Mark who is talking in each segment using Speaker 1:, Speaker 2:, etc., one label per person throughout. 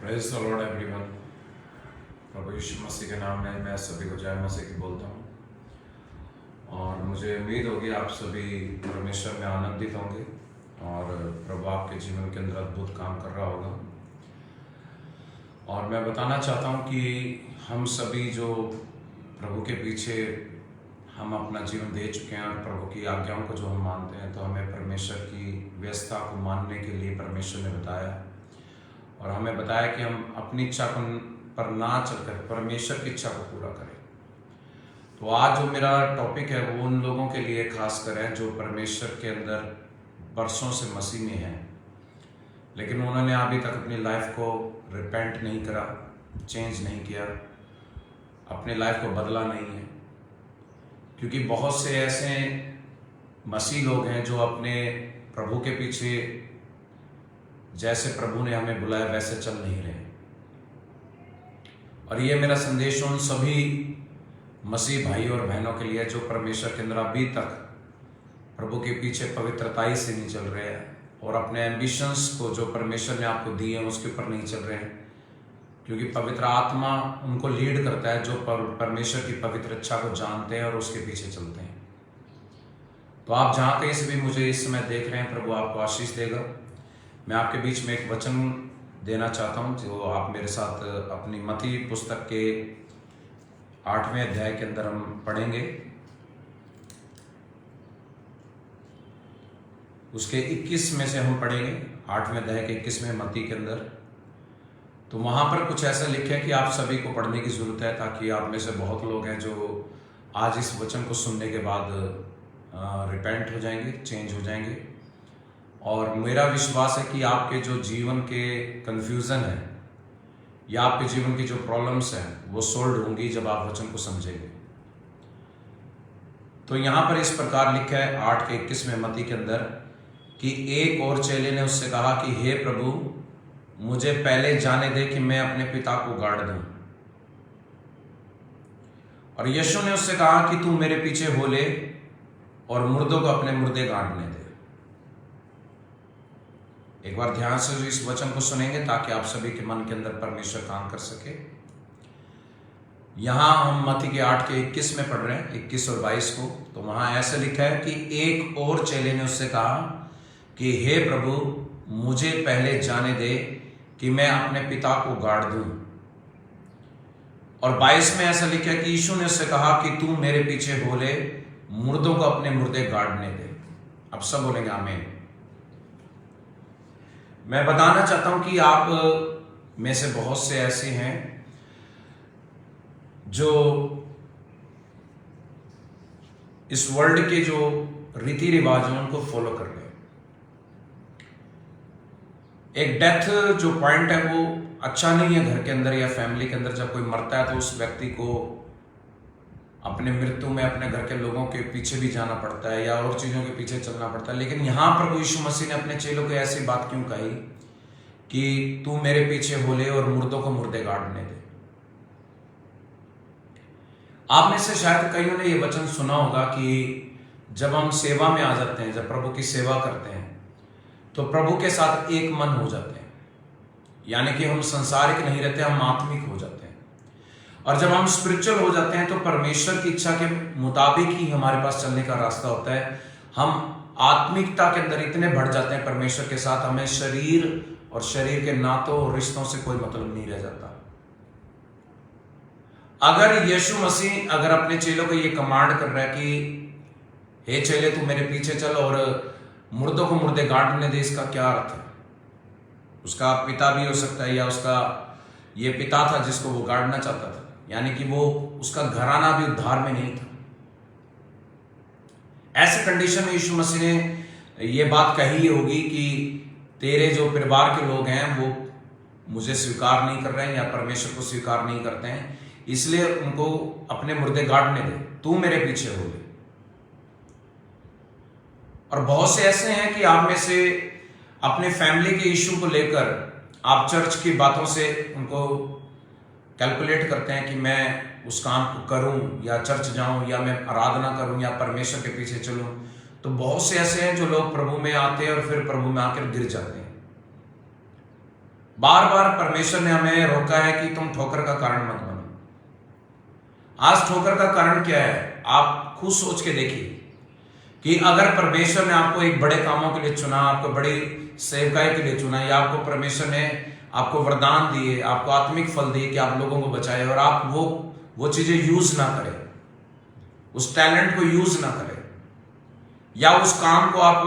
Speaker 1: Praise the Lord everyone. प्रभु यीशु मसीह के नाम में मैं सभी को जय मसीह की बोलता हूँ और मुझे उम्मीद होगी आप सभी परमेश्वर में आनंदित होंगे और प्रभु आपके जीवन के अंदर अद्भुत काम कर रहा होगा। और मैं बताना चाहता हूँ कि हम सभी जो प्रभु के पीछे हम अपना जीवन दे चुके हैं और प्रभु की आज्ञाओं को जो हम मानते हैं, तो हमें परमेश्वर की व्यवस्था को मानने के लिए परमेश्वर ने बताया और हमें बताया कि हम अपनी इच्छा पर ना चलकर परमेश्वर की इच्छा को पूरा करें। तो आज जो मेरा टॉपिक है वो उन लोगों के लिए खास कर है जो परमेश्वर के अंदर बरसों से मसीह में हैं, लेकिन उन्होंने अभी तक अपनी लाइफ को रिपेंट नहीं करा, चेंज नहीं किया, अपनी लाइफ को बदला नहीं है। क्योंकि बहुत से ऐसे मसीह लोग हैं जो अपने प्रभु के पीछे जैसे प्रभु ने हमें बुलाया वैसे चल नहीं रहे। और ये मेरा संदेश उन सभी मसीह भाई और बहनों के लिए जो परमेश्वर के अंदर अभी तक प्रभु के पीछे पवित्रताई से नहीं चल रहे हैं और अपने एम्बिशंस को जो परमेश्वर ने आपको दिए हैं उसके ऊपर नहीं चल रहे हैं। क्योंकि पवित्र आत्मा उनको लीड करता है जो परमेश्वर की पवित्र इच्छा को जानते हैं और उसके पीछे चलते हैं। तो आप जहाँ कहीं से भी मुझे इस समय देख रहे हैं, प्रभु आपको आशीष देगा। मैं आपके बीच में एक वचन देना चाहता हूँ जो आप मेरे साथ अपनी मत्ती पुस्तक के 8वें अध्याय के अंदर हम पढ़ेंगे। उसके 21 में से हम पढ़ेंगे, 8वें अध्याय के 21वें मत्ती के अंदर। तो वहाँ पर कुछ ऐसा लिखा है कि आप सभी को पढ़ने की ज़रूरत है, ताकि आप में से बहुत लोग हैं जो आज इस वचन को सुनने के बाद रिपेंट हो जाएंगे, चेंज हो जाएंगे। और मेरा विश्वास है कि आपके जो जीवन के कन्फ्यूज़न है या आपके जीवन की जो प्रॉब्लम्स हैं वो सोल्व होंगी जब आप वचन को समझेंगे। तो यहाँ पर इस प्रकार लिखा है 8 के 21 में मत्ती के अंदर कि एक और चेले ने उससे कहा कि हे प्रभु, मुझे पहले जाने दे कि मैं अपने पिता को गाड़ दूं। और यीशु ने उससे कहा कि तू मेरे पीछे हो ले और मुर्दों को अपने मुर्दे गाड़ने दे। एक बार ध्यान से इस वचन को सुनेंगे ताकि आप सभी के मन के अंदर परमेश्वर काम कर सके। यहां हम मत्ती के 8 के 21 में पढ़ रहे हैं, 21 और 22 को। तो वहां ऐसा लिखा है कि एक और चेले ने उससे कहा कि हे प्रभु, मुझे पहले जाने दे कि मैं अपने पिता को गाड़ दूं। और 22 में ऐसा लिखा है कि यीशु ने उससे कहा कि तू मेरे पीछे हो ले, मुर्दों को अपने मुर्दे गाड़ने दे। अब सब बोलेंगे आमीन। मैं बताना चाहता हूं कि आप में से बहुत से ऐसे हैं जो इस वर्ल्ड के जो रीति रिवाज हैं उनको फॉलो कर रहे हैं। एक डेथ जो पॉइंट है वो अच्छा नहीं है घर के अंदर या फैमिली के अंदर। जब कोई मरता है तो उस व्यक्ति को अपने मृत्यु में अपने घर के लोगों के पीछे भी जाना पड़ता है या और चीज़ों के पीछे चलना पड़ता है। लेकिन यहाँ प्रभु यीशु मसीह ने अपने चेलों को ऐसी बात क्यों कही कि तू मेरे पीछे हो ले और मुर्दों को मुर्दे गाड़ने दे। आप में से शायद कईयों ने ये वचन सुना होगा कि जब हम सेवा में आ जाते हैं, जब प्रभु की सेवा करते हैं, तो प्रभु के साथ एक मन हो जाते हैं। यानी कि हम संसारिक नहीं रहते, हम आत्मिक हो जाते हैं। और जब हम स्पिरिचुअल हो जाते हैं तो परमेश्वर की इच्छा के मुताबिक ही हमारे पास चलने का रास्ता होता है। हम आत्मिकता के अंदर इतने बढ़ जाते हैं परमेश्वर के साथ, हमें शरीर और शरीर के नातों और रिश्तों से कोई मतलब नहीं रह जाता। अगर यीशु मसीह अगर अपने चेलों को ये कमांड कर रहा है कि हे चेले तू मेरे पीछे चल और मुर्दों को मुर्दे गाड़ने दे, इसका क्या अर्थ है? उसका पिता भी हो सकता है या उसका ये पिता था जिसको वो गाड़ना चाहता था, यानी कि वो उसका घराना भी उद्धार में नहीं था। ऐसे कंडीशन में यीशु मसीह ने ये बात कही होगी कि तेरे जो परिवार के लोग हैं वो मुझे स्वीकार नहीं कर रहे हैं या परमेश्वर को स्वीकार नहीं करते हैं, इसलिए उनको अपने मुर्दे गाड़ने दे, तू मेरे पीछे हो ले। और बहुत से ऐसे हैं कि आप में से अपने फैमिली के इश्यू को लेकर आप चर्च की बातों से उनको कैलकुलेट करते हैं कि मैं उस काम को करूं या चर्च जाऊं या मैं आराधना करूं या परमेश्वर के पीछे चलूं। तो बहुत से ऐसे हैं जो लोग प्रभु में आते हैं और फिर प्रभु में आकर गिर जाते हैं। बार बार परमेश्वर ने हमें रोका है कि तुम ठोकर का कारण मत बनो। आज ठोकर का कारण क्या है? आप खुद सोच के देखिए कि अगर परमेश्वर ने आपको एक बड़े कामों के लिए चुना, आपको बड़ी सेवकाई के लिए चुना, या आपको परमेश्वर ने आपको वरदान दिए, आपको आत्मिक फल दिए कि आप लोगों को बचाए, और आप वो चीजें यूज ना करें, उस टैलेंट को यूज ना करें, या उस काम को आप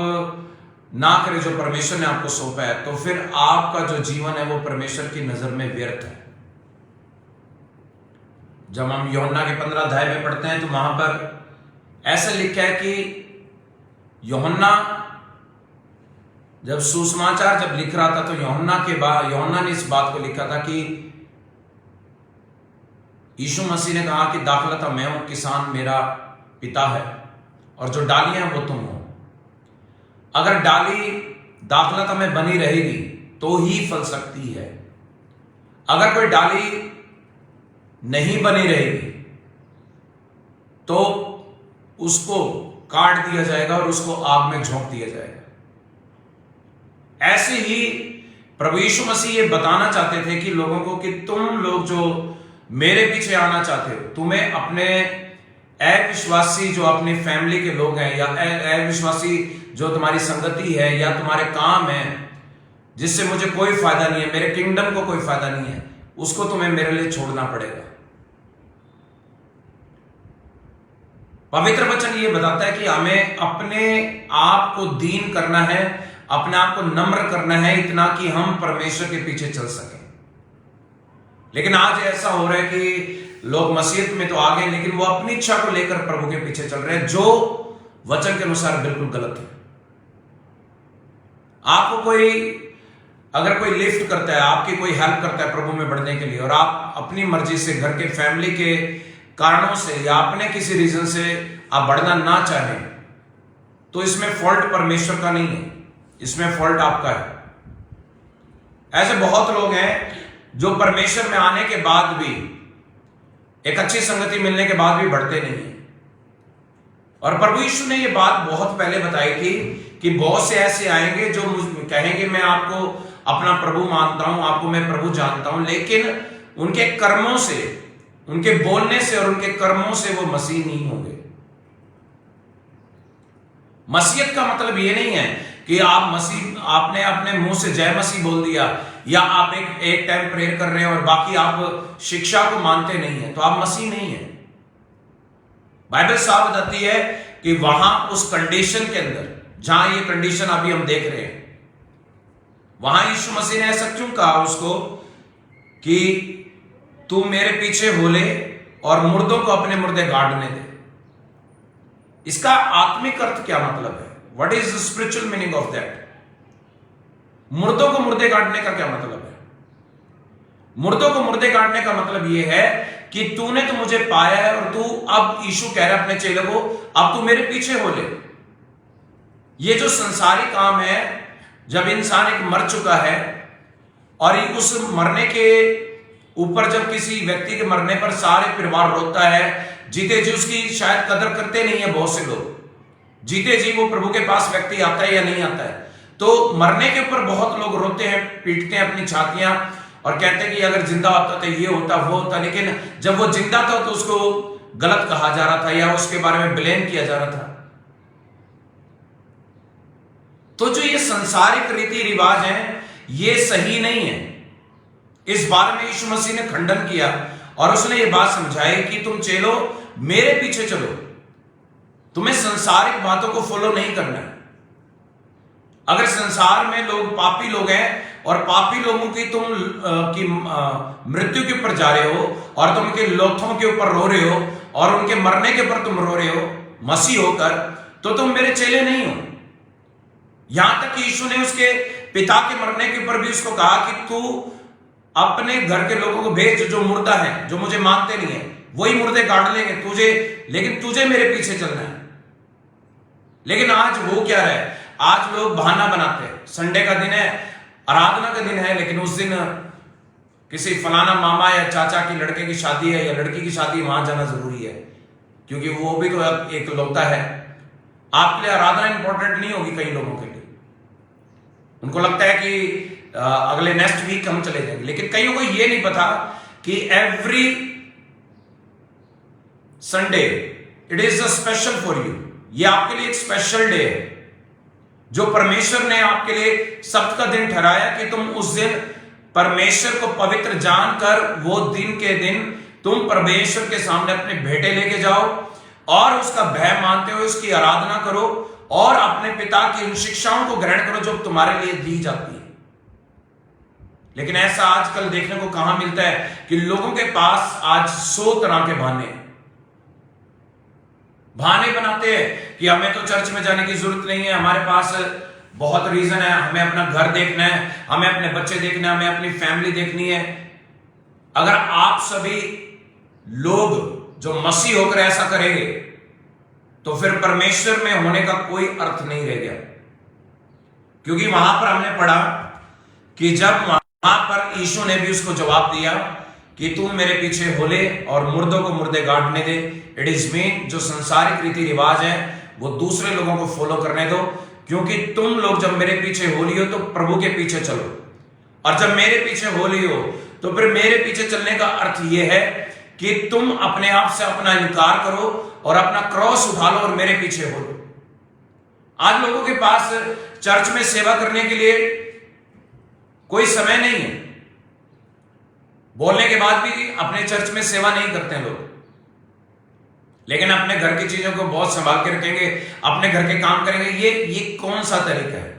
Speaker 1: ना करें जो परमेश्वर ने आपको सौंपा है, तो फिर आपका जो जीवन है वो परमेश्वर की नजर में व्यर्थ है। जब हम यूहन्ना के 15 अध्याय में पढ़ते हैं तो वहां पर ऐसा लिखा है कि यूहन्ना जब सुसमाचार जब लिख रहा था तो यूहन्ना ने इस बात को लिखा था कि यीशु मसीह ने कहा कि दाखलता मैं हूं, किसान मेरा पिता है, और जो डाली है वो तुम हो। अगर डाली दाखलता में बनी रहेगी तो ही फल सकती है। अगर कोई डाली नहीं बनी रहेगी तो उसको काट दिया जाएगा और उसको आग में झोंक दिया जाएगा। ऐसे ही प्रभु यीशु मसीह ये बताना चाहते थे कि लोगों को कि तुम लोग जो मेरे पीछे आना चाहते हो, तुम्हें अपने अविश्वासी जो अपनी फैमिली के लोग हैं, या अविश्वासी जो तुम्हारी संगति है या तुम्हारे काम है जिससे मुझे कोई फायदा नहीं है, मेरे किंगडम को कोई फायदा नहीं है, उसको तुम्हें मेरे लिए छोड़ना पड़ेगा। पवित्र वचन ये बताता है कि हमें अपने आप को दीन करना है, अपने आप को नम्र करना है, इतना कि हम परमेश्वर के पीछे चल सकें। लेकिन आज ऐसा हो रहा है कि लोग मसीहत में तो आ गए, लेकिन वो अपनी इच्छा को लेकर प्रभु के पीछे चल रहे हैं, जो वचन के अनुसार बिल्कुल गलत है। आपको अगर कोई लिफ्ट करता है, आपकी कोई हेल्प करता है प्रभु में बढ़ने के लिए, और आप अपनी मर्जी से घर के फैमिली के कारणों से या अपने किसी रीजन से आप बढ़ना ना चाहें, तो इसमें फॉल्ट परमेश्वर का नहीं है, इसमें फॉल्ट आपका है। ऐसे बहुत लोग हैं जो परमेश्वर में आने के बाद भी, एक अच्छी संगति मिलने के बाद भी बढ़ते नहीं है। और प्रभु यीशु ने ये बात बहुत पहले बताई थी कि बहुत से ऐसे आएंगे जो कहेंगे मैं आपको अपना प्रभु मानता हूं, आपको मैं प्रभु जानता हूं, लेकिन उनके कर्मों से, उनके बोलने से और उनके कर्मों से वो मसीह नहीं होंगे। मसीहत का मतलब ये नहीं है कि आपने अपने मुंह से जय मसीह बोल दिया, या आप एक टाइम प्रेयर कर रहे हैं और बाकी आप शिक्षा को मानते नहीं है, तो आप मसीह नहीं है। बाइबल साफ बताती है कि वहां उस कंडीशन के अंदर जहां ये कंडीशन अभी हम देख रहे हैं, वहां यीशु मसीह ने ऐसा क्यों कहा उसको कि तू मेरे पीछे हो ले और मुर्दों को अपने मुर्दे गाड़ने दे। इसका आत्मिक अर्थ क्या मतलब है? What is the spiritual meaning of that? मुर्दों को मुर्दे गाड़ने का क्या मतलब है? मुर्दों को मुर्दे गाड़ने का मतलब यह है कि तूने तो मुझे पाया है, और तू, अब यीशु कह रहा है अपने चेलों को, अब तू मेरे पीछे हो ले। ये जो संसारी काम है, जब इंसान एक मर चुका है और उस मरने के ऊपर जब किसी व्यक्ति के मरने पर सारे परिवार रोता है, जीते जी उसकी शायद कदर करते नहीं है बहुत से लोग, जीते जी वो प्रभु के पास व्यक्ति आता है या नहीं आता है, तो मरने के ऊपर बहुत लोग रोते हैं, पीटते हैं अपनी छातियां और कहते हैं कि अगर जिंदा होता तो ये होता वो होता, लेकिन जब वो जिंदा था तो उसको गलत कहा जा रहा था या उसके बारे में ब्लेम किया जा रहा था। तो जो ये संसारिक रीति रिवाज हैं ये सही नहीं है। इस बारे में यीशु मसीह ने खंडन किया और उसने ये बात समझाई कि तुम चेलो मेरे पीछे चलो, तुम्हें संसारिक बातों को फॉलो नहीं करना है। अगर संसार में लोग पापी लोग हैं और पापी लोगों की तुम मृत्यु के ऊपर जा रहे हो और तुम उनके लोथों के ऊपर रो रहे हो और उनके मरने के ऊपर तुम रो रहे हो मसीह होकर, तो तुम मेरे चेले नहीं हो। यहां तक कि यीशु ने उसके पिता के मरने के ऊपर भी उसको कहा कि तू अपने घर के लोगों को भेज जो मुर्दा है, जो मुझे मानते नहीं है, वही मुर्दे गाड़ लेंगे तुझे, लेकिन तुझे मेरे पीछे चलना है। लेकिन आज वो क्या है, आज लोग बहाना बनाते हैं, संडे का दिन है, आराधना का दिन है, लेकिन उस दिन किसी फलाना मामा या चाचा की लड़के की शादी है या लड़की की शादी, वहां जाना जरूरी है क्योंकि वो भी तो एक लौता है। आपके लिए आराधना इंपॉर्टेंट नहीं होगी कई लोगों के लिए। उनको लगता है कि अगले नेक्स्ट वीक हम चले जाएंगे। लेकिन कईयों को ये नहीं पता कि every Sunday it is a special for you. ये आपके लिए एक स्पेशल डे है जो परमेश्वर ने आपके लिए सब्त का दिन ठहराया कि तुम उस दिन परमेश्वर को पवित्र जानकर वो दिन के दिन तुम परमेश्वर के सामने अपने भेंटे लेके जाओ और उसका भय मानते हुए उसकी आराधना करो और अपने पिता की उन शिक्षाओं को ग्रहण करो जो तुम्हारे लिए दी जाती है। लेकिन ऐसा आजकल देखने को कहां मिलता है कि लोगों के पास आज 100 तरह के बहाने बनाते हैं कि हमें तो चर्च में जाने की जरूरत नहीं है, हमारे पास बहुत रीजन है, हमें अपना घर देखना है, हमें अपने बच्चे देखना है, हमें अपनी फैमिली देखनी है। अगर आप सभी लोग जो मसीह होकर ऐसा करेंगे तो फिर परमेश्वर में होने का कोई अर्थ नहीं रह गया। क्योंकि वहां पर हमने पढ़ा कि जब वहां पर यीशु ने भी उसको जवाब दिया कि तुम मेरे पीछे हो ले और मुर्दों को मुर्दे गाड़ने दे। इट इज मीन जो संसारिक रीति रिवाज है वो दूसरे लोगों को फॉलो करने दो, क्योंकि तुम लोग जब मेरे पीछे हो ली हो तो प्रभु के पीछे चलो, और जब मेरे पीछे हो ली हो तो फिर मेरे पीछे चलने का अर्थ यह है कि तुम अपने आप से अपना इनकार करो और अपना क्रॉस उठा लो और मेरे पीछे हो लो। आज लोगों के पास चर्च में सेवा करने के लिए कोई समय नहीं है, बोलने के बाद भी अपने चर्च में सेवा नहीं करते हैं लोग, लेकिन अपने घर की चीजों को बहुत संभाल के रखेंगे, अपने घर के काम करेंगे। ये कौन सा तरीका है?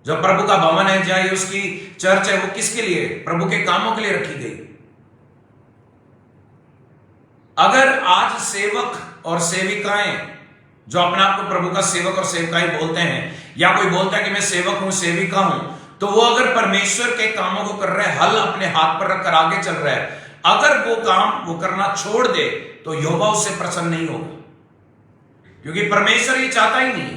Speaker 1: जो प्रभु का भवन है, चाहे उसकी चर्च है, वो किसके लिए? प्रभु के कामों के लिए रखी गई। अगर आज सेवक और सेविकाएं जो अपने आप को प्रभु का सेवक और सेविकाएं बोलते हैं, या कोई बोलता है कि मैं सेवक हूं, सेविका हूं, तो वो अगर परमेश्वर के कामों को कर रहा है, हल अपने हाथ पर रखकर आगे चल रहा है, अगर वो काम वो करना छोड़ दे तो यहोवा उससे प्रसन्न नहीं होगा। क्योंकि परमेश्वर ये चाहता ही नहीं,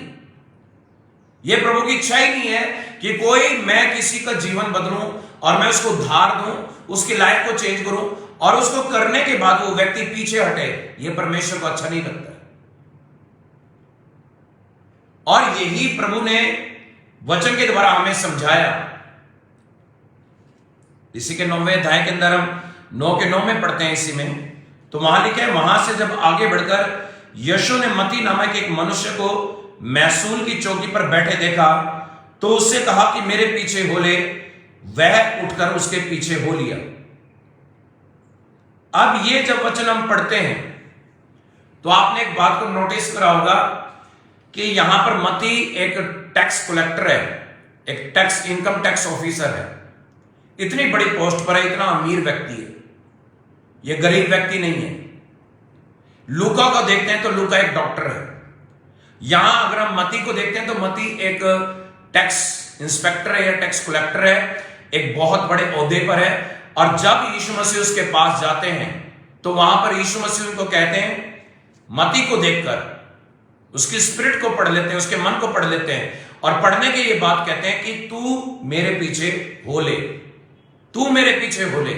Speaker 1: ये प्रभु की इच्छा ही नहीं है कि कोई मैं किसी का जीवन बदलूं और मैं उसको उद्धार दूं, उसकी लाइफ को चेंज करूं और उसको करने के बाद वो व्यक्ति पीछे हटे। ये परमेश्वर को अच्छा नहीं लगता है। और यही प्रभु ने वचन के द्वारा हमें समझाया। इसी के 9वें अध्याय के अंदर हम 9 के 9 में पढ़ते हैं इसी में, तो वहां लिखा है, वहां से जब आगे बढ़कर यीशु ने मती नामक एक मनुष्य को महसूल की चौकी पर बैठे देखा तो उससे कहा कि मेरे पीछे हो ले। वह उठकर उसके पीछे हो लिया। अब ये जब वचन हम पढ़ते हैं तो आपने एक बात को नोटिस करा होगा कि यहां पर मती एक टैक्स कलेक्टर है, एक टैक्स इनकम टैक्स ऑफिसर है। इतनी बड़ी पोस्ट पर है, इतना अमीर व्यक्ति है, यह गरीब व्यक्ति नहीं है। लूका को देखते हैं तो लूका एक डॉक्टर है। यहां अगर हम मती को देखते हैं तो मती एक टैक्स इंस्पेक्टर है या टैक्स कलेक्टर है, एक बहुत बड़े ओहदे पर है। और जब यीशु मसीह उसके पास जाते हैं तो वहां पर यीशु मसीह उनको कहते हैं, मती को देखकर उसकी स्पिरिट को पढ़ लेते हैं, उसके मन को पढ़ लेते हैं और पढ़ने के ये बात कहते हैं कि तू मेरे पीछे हो ले, तू मेरे पीछे हो ले।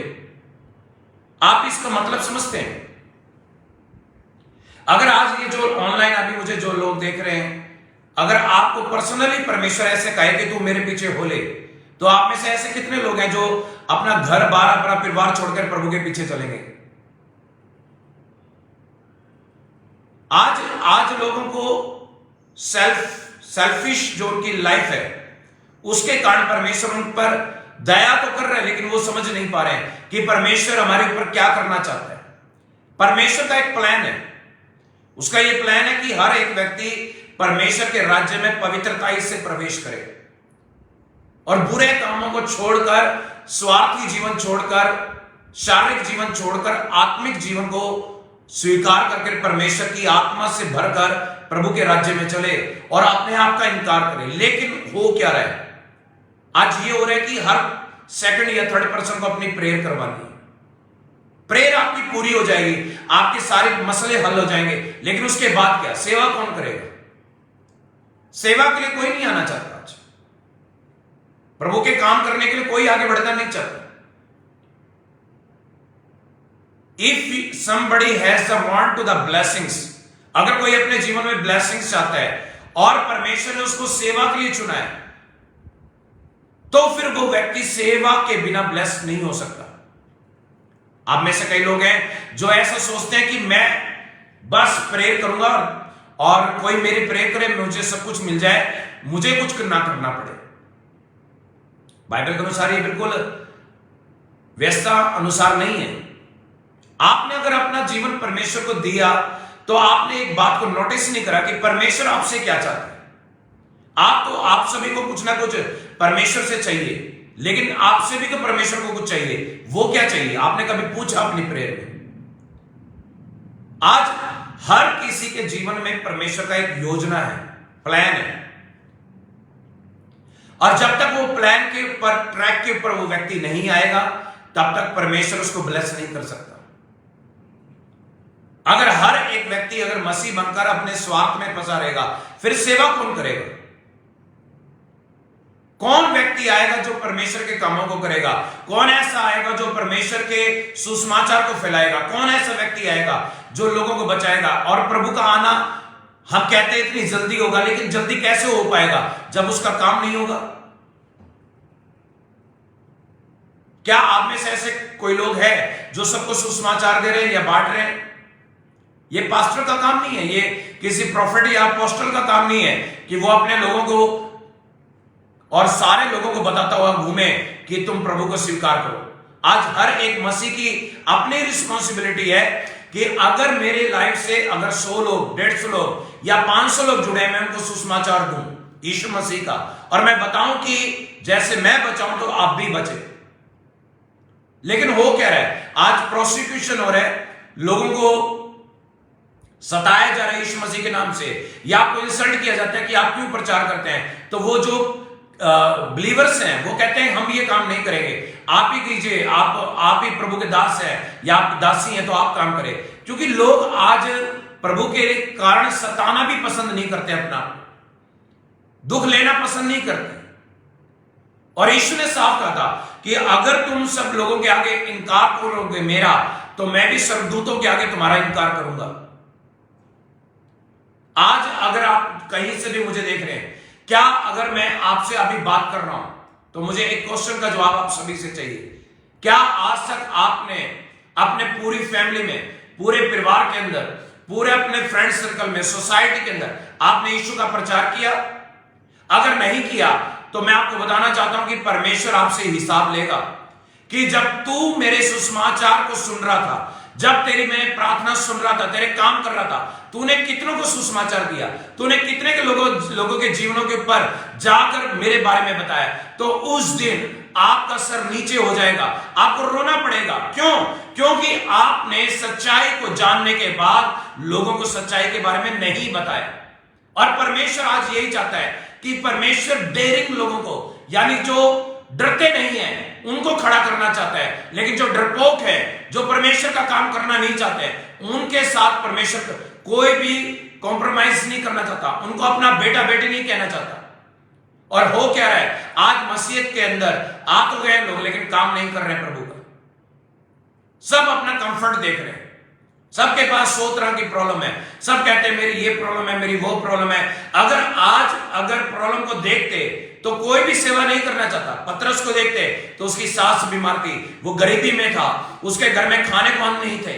Speaker 1: आप इसका मतलब समझते हैं? अगर आज ये जो ऑनलाइन अभी मुझे जो लोग देख रहे हैं, अगर आपको पर्सनली परमेश्वर ऐसे कहे कि तू मेरे पीछे हो ले, तो आप में से ऐसे कितने लोग हैं जो अपना घर बार, अपना परिवार छोड़कर प्रभु के पीछे चलेंगे? आज लोगों को सेल्फिश जो उनकी लाइफ है उसके कारण परमेश्वर उन पर दया तो कर रहे हैं, लेकिन वो समझ नहीं पा रहे हैं कि परमेश्वर हमारे ऊपर क्या करना चाहता है। परमेश्वर का एक प्लान है, उसका ये प्लान है कि हर एक व्यक्ति परमेश्वर के राज्य में पवित्रता से प्रवेश करे और बुरे कामों को छोड़कर, स्वार्थी जीवन छोड़कर, शारीरिक जीवन छोड़कर आत्मिक जीवन को स्वीकार करके परमेश्वर की आत्मा से भरकर प्रभु के राज्य में चले और अपने आप का इनकार करे। लेकिन हो क्या रहा है? आज ये हो रहा है कि हर सेकंड या थर्ड पर्सन को अपनी प्रेयर करवानी है। प्रेयर आपकी पूरी हो जाएगी, आपके सारे मसले हल हो जाएंगे, लेकिन उसके बाद क्या? सेवा कौन करेगा? सेवा के लिए कोई नहीं आना चाहता। आज प्रभु के काम करने के लिए कोई आगे बढ़ना नहीं चाहता। If somebody has the want to the blessings, अगर कोई अपने जीवन में ब्लेसिंग्स चाहता है और परमेश्वर ने उसको सेवा के लिए चुना है, तो फिर वो व्यक्ति सेवा के बिना ब्लेस नहीं हो सकता। आप में से कई लोग हैं जो ऐसा सोचते हैं कि मैं बस प्रे करूंगा और कोई मेरी प्रे करे, मुझे सब कुछ मिल जाए, मुझे कुछ ना करना पड़े। बाइबल के अनुसार ये बिल्कुल व्यवस्था अनुसार नहीं है। आपने अगर अपना जीवन परमेश्वर को दिया तो आपने एक बात को नोटिस नहीं करा कि परमेश्वर आपसे क्या चाहता है। आप सभी को कुछ ना कुछ परमेश्वर से चाहिए, लेकिन आपसे भी तो परमेश्वर को कुछ चाहिए। वो क्या चाहिए आपने कभी पूछा अपनी प्रेयर में? आज हर किसी के जीवन में परमेश्वर का एक योजना है, प्लान है, और जब तक वो प्लान के ऊपर, ट्रैक के ऊपर वो व्यक्ति नहीं आएगा, तब तक परमेश्वर उसको ब्लेस नहीं कर सकता। अगर हर एक व्यक्ति अगर मसीह बनकर अपने स्वार्थ में फंसा रहेगा, फिर सेवा कौन करेगा? कौन व्यक्ति आएगा जो परमेश्वर के कामों को करेगा? कौन ऐसा आएगा जो परमेश्वर के सुसमाचार को फैलाएगा? कौन ऐसा व्यक्ति आएगा जो लोगों को बचाएगा? और प्रभु का आना, हम कहते हैं इतनी जल्दी होगा, लेकिन जल्दी कैसे हो पाएगा जब उसका काम नहीं होगा? क्या आप में से ऐसे कोई लोग हैं जो सबको सुसमाचार दे रहे हैं या बांट रहे हैं? ये पास्टर का काम नहीं है, ये किसी प्रोफेट या अपोस्टल का काम नहीं है कि वो अपने लोगों को और सारे लोगों को बताता हुआ घूमे कि तुम प्रभु को स्वीकार करो। आज हर एक मसीह की अपनी रिस्पॉन्सिबिलिटी है कि अगर मेरे लाइफ से अगर 100 लोग, 150 लोग या 500 लोग जुड़े, मैं उनको सुसमाचार दूं यीशु मसीह का, और मैं बताऊं कि जैसे मैं बचाऊं तो आप भी बचे। लेकिन हो क्या रहा है? आज प्रोसिक्यूशन हो रहा है, लोगों को सताया जा रहा है यीशु मसीह के नाम से, या आपको इंसल्ट किया जाता है कि आप क्यों प्रचार करते हैं। तो वो जो बिलीवर्स हैं वो कहते हैं हम ये काम नहीं करेंगे, आप ही कीजिए, आप ही प्रभु के दास हैं या आप दासी हैं तो आप काम करें। क्योंकि लोग आज प्रभु के कारण सताना भी पसंद नहीं करते, अपना दुख लेना पसंद नहीं करते। और यीशु ने साफ कहा था कि अगर तुम सब लोगों के आगे इनकार करोगे मेरा, तो मैं भी स्वर्गदूतों के आगे तुम्हारा इनकार करूंगा। आज अगर आप कहीं से भी मुझे देख रहे हैं, क्या अगर मैं आपसे अभी बात कर रहा हूं तो मुझे एक क्वेश्चन का जवाब आप सभी से चाहिए। क्या आज तक आपने अपने पूरी फैमिली में, पूरे परिवार के अंदर, पूरे अपने फ्रेंड सर्कल में, सोसाइटी के अंदर आपने यीशु का प्रचार किया? अगर नहीं किया तो मैं आपको बताना चाहता हूं कि परमेश्वर आपसे हिसाब लेगा कि जब तू मेरे सुसमाचार को सुन रहा था, जब तेरी मैं प्रार्थना सुन रहा था, तेरे काम कर रहा था, तूने कितनों को सुसमाचार दिया, तूने कितने के लोगों के जीवनों के ऊपर जाकर मेरे बारे में बताया, तो उस दिन आपका सर नीचे हो जाएगा, आपको रोना पड़ेगा। क्यों? क्योंकि आपने सच्चाई को जानने के बाद लोगों को सच्चाई के बारे में नहीं बताया। और परमेश्वर आज यही चाहता है कि परमेश्वर डेयरिंग लोगों को, यानी जो डरते नहीं है, उनको खड़ा करना चाहता है। लेकिन जो डरपोक है, जो परमेश्वर का काम करना नहीं चाहते, उनके साथ परमेश्वर कोई भी कॉम्प्रोमाइज नहीं करना चाहता, उनको अपना बेटा बेटी नहीं कहना चाहता। और हो क्या रहा है? आज मसीहत के अंदर आ तो गए लोग, लेकिन काम नहीं कर रहे प्रभु का। सब अपना कंफर्ट देख रहे हैं, सबके पास 100 तरह की प्रॉब्लम है, सब कहते हैं मेरी ये प्रॉब्लम है, मेरी वो प्रॉब्लम है। अगर प्रॉब्लम को देखते तो कोई भी सेवा नहीं करना चाहता। पतरस को देखते तो उसकी सास बीमार थी, वो गरीबी में था, उसके घर में खाने को अन्न नहीं थे।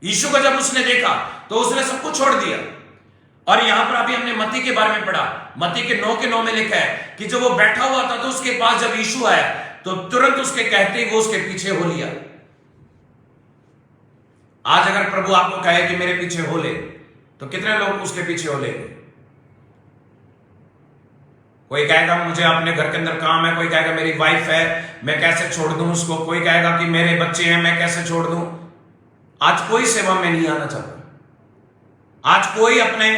Speaker 1: यीशु को जब उसने देखा तो उसने सब कुछ छोड़ दिया। और यहां पर अभी हमने मत्ती के बारे में पढ़ा, मत्ती के 9 में लिखा है कि जब वो बैठा हुआ था तो उसके पास जब यीशु आया तो तुरंत उसके कहते ही वो उसके पीछे हो लिया। आज अगर प्रभु आपको कहे कि मेरे पीछे हो ले, तो कितने लोग उसके पीछे हो लेंगे? कोई कहेगा मुझे अपने घर के अंदर काम है, कोई कहेगा मेरी वाइफ है, मैं कैसे छोड़ दूं उसको, कोई कहेगा कि मेरे बच्चे हैं, मैं कैसे छोड़ दूं। आज कोई सेवा में नहीं आना चाहता। आज कोई अपने